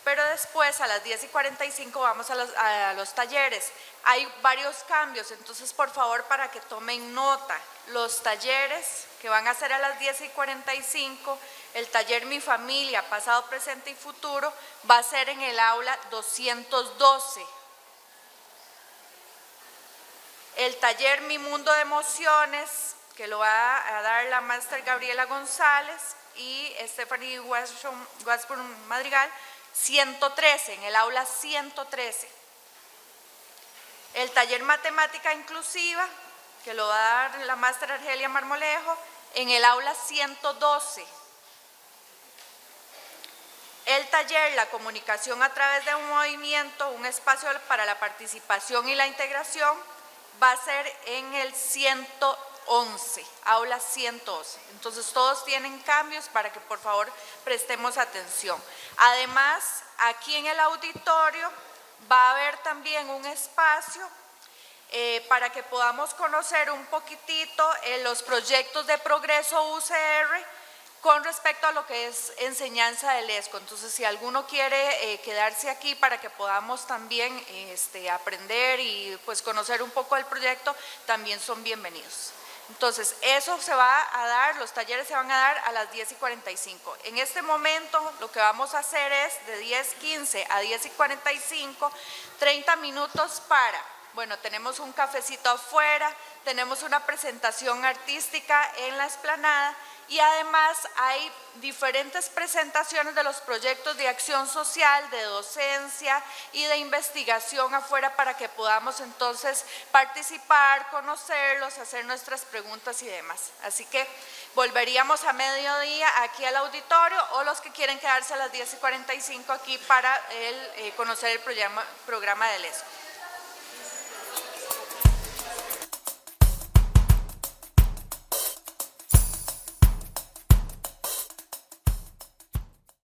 pero después a las 10:45 vamos a los talleres. Hay varios cambios, entonces por favor para que tomen nota, los talleres que van a ser a las 10:45, el taller Mi Familia, pasado, presente y futuro, va a ser en el aula 212. El taller Mi Mundo de Emociones, que lo va a dar la máster Gabriela González y Stephanie Wasburn Madrigal, 113, en el aula 113. El taller Matemática Inclusiva, que lo va a dar la máster Argelia Marmolejo, en el aula 112. El taller La Comunicación a través de un movimiento, un espacio para la participación y la integración, va a ser en el 111, aula 111. Entonces todos tienen cambios para que por favor prestemos atención. Además, aquí en el auditorio va a haber también un espacio para que podamos conocer un poquitito los proyectos de progreso UCR con respecto a lo que es enseñanza del ESCO. Entonces, si alguno quiere quedarse aquí para que podamos también aprender y pues conocer un poco del proyecto, también son bienvenidos. Entonces, eso se va a dar, los talleres se van a dar a las 10:45. En este momento, lo que vamos a hacer es de 10:15 a 10:45, 30 minutos para, bueno, tenemos un cafecito afuera, tenemos una presentación artística en la explanada y además hay diferentes presentaciones de los proyectos de acción social, de docencia y de investigación afuera para que podamos entonces participar, conocerlos, hacer nuestras preguntas y demás. Así que volveríamos a mediodía aquí al auditorio o los que quieren quedarse a las 10:45 aquí para conocer el programa del ESCO.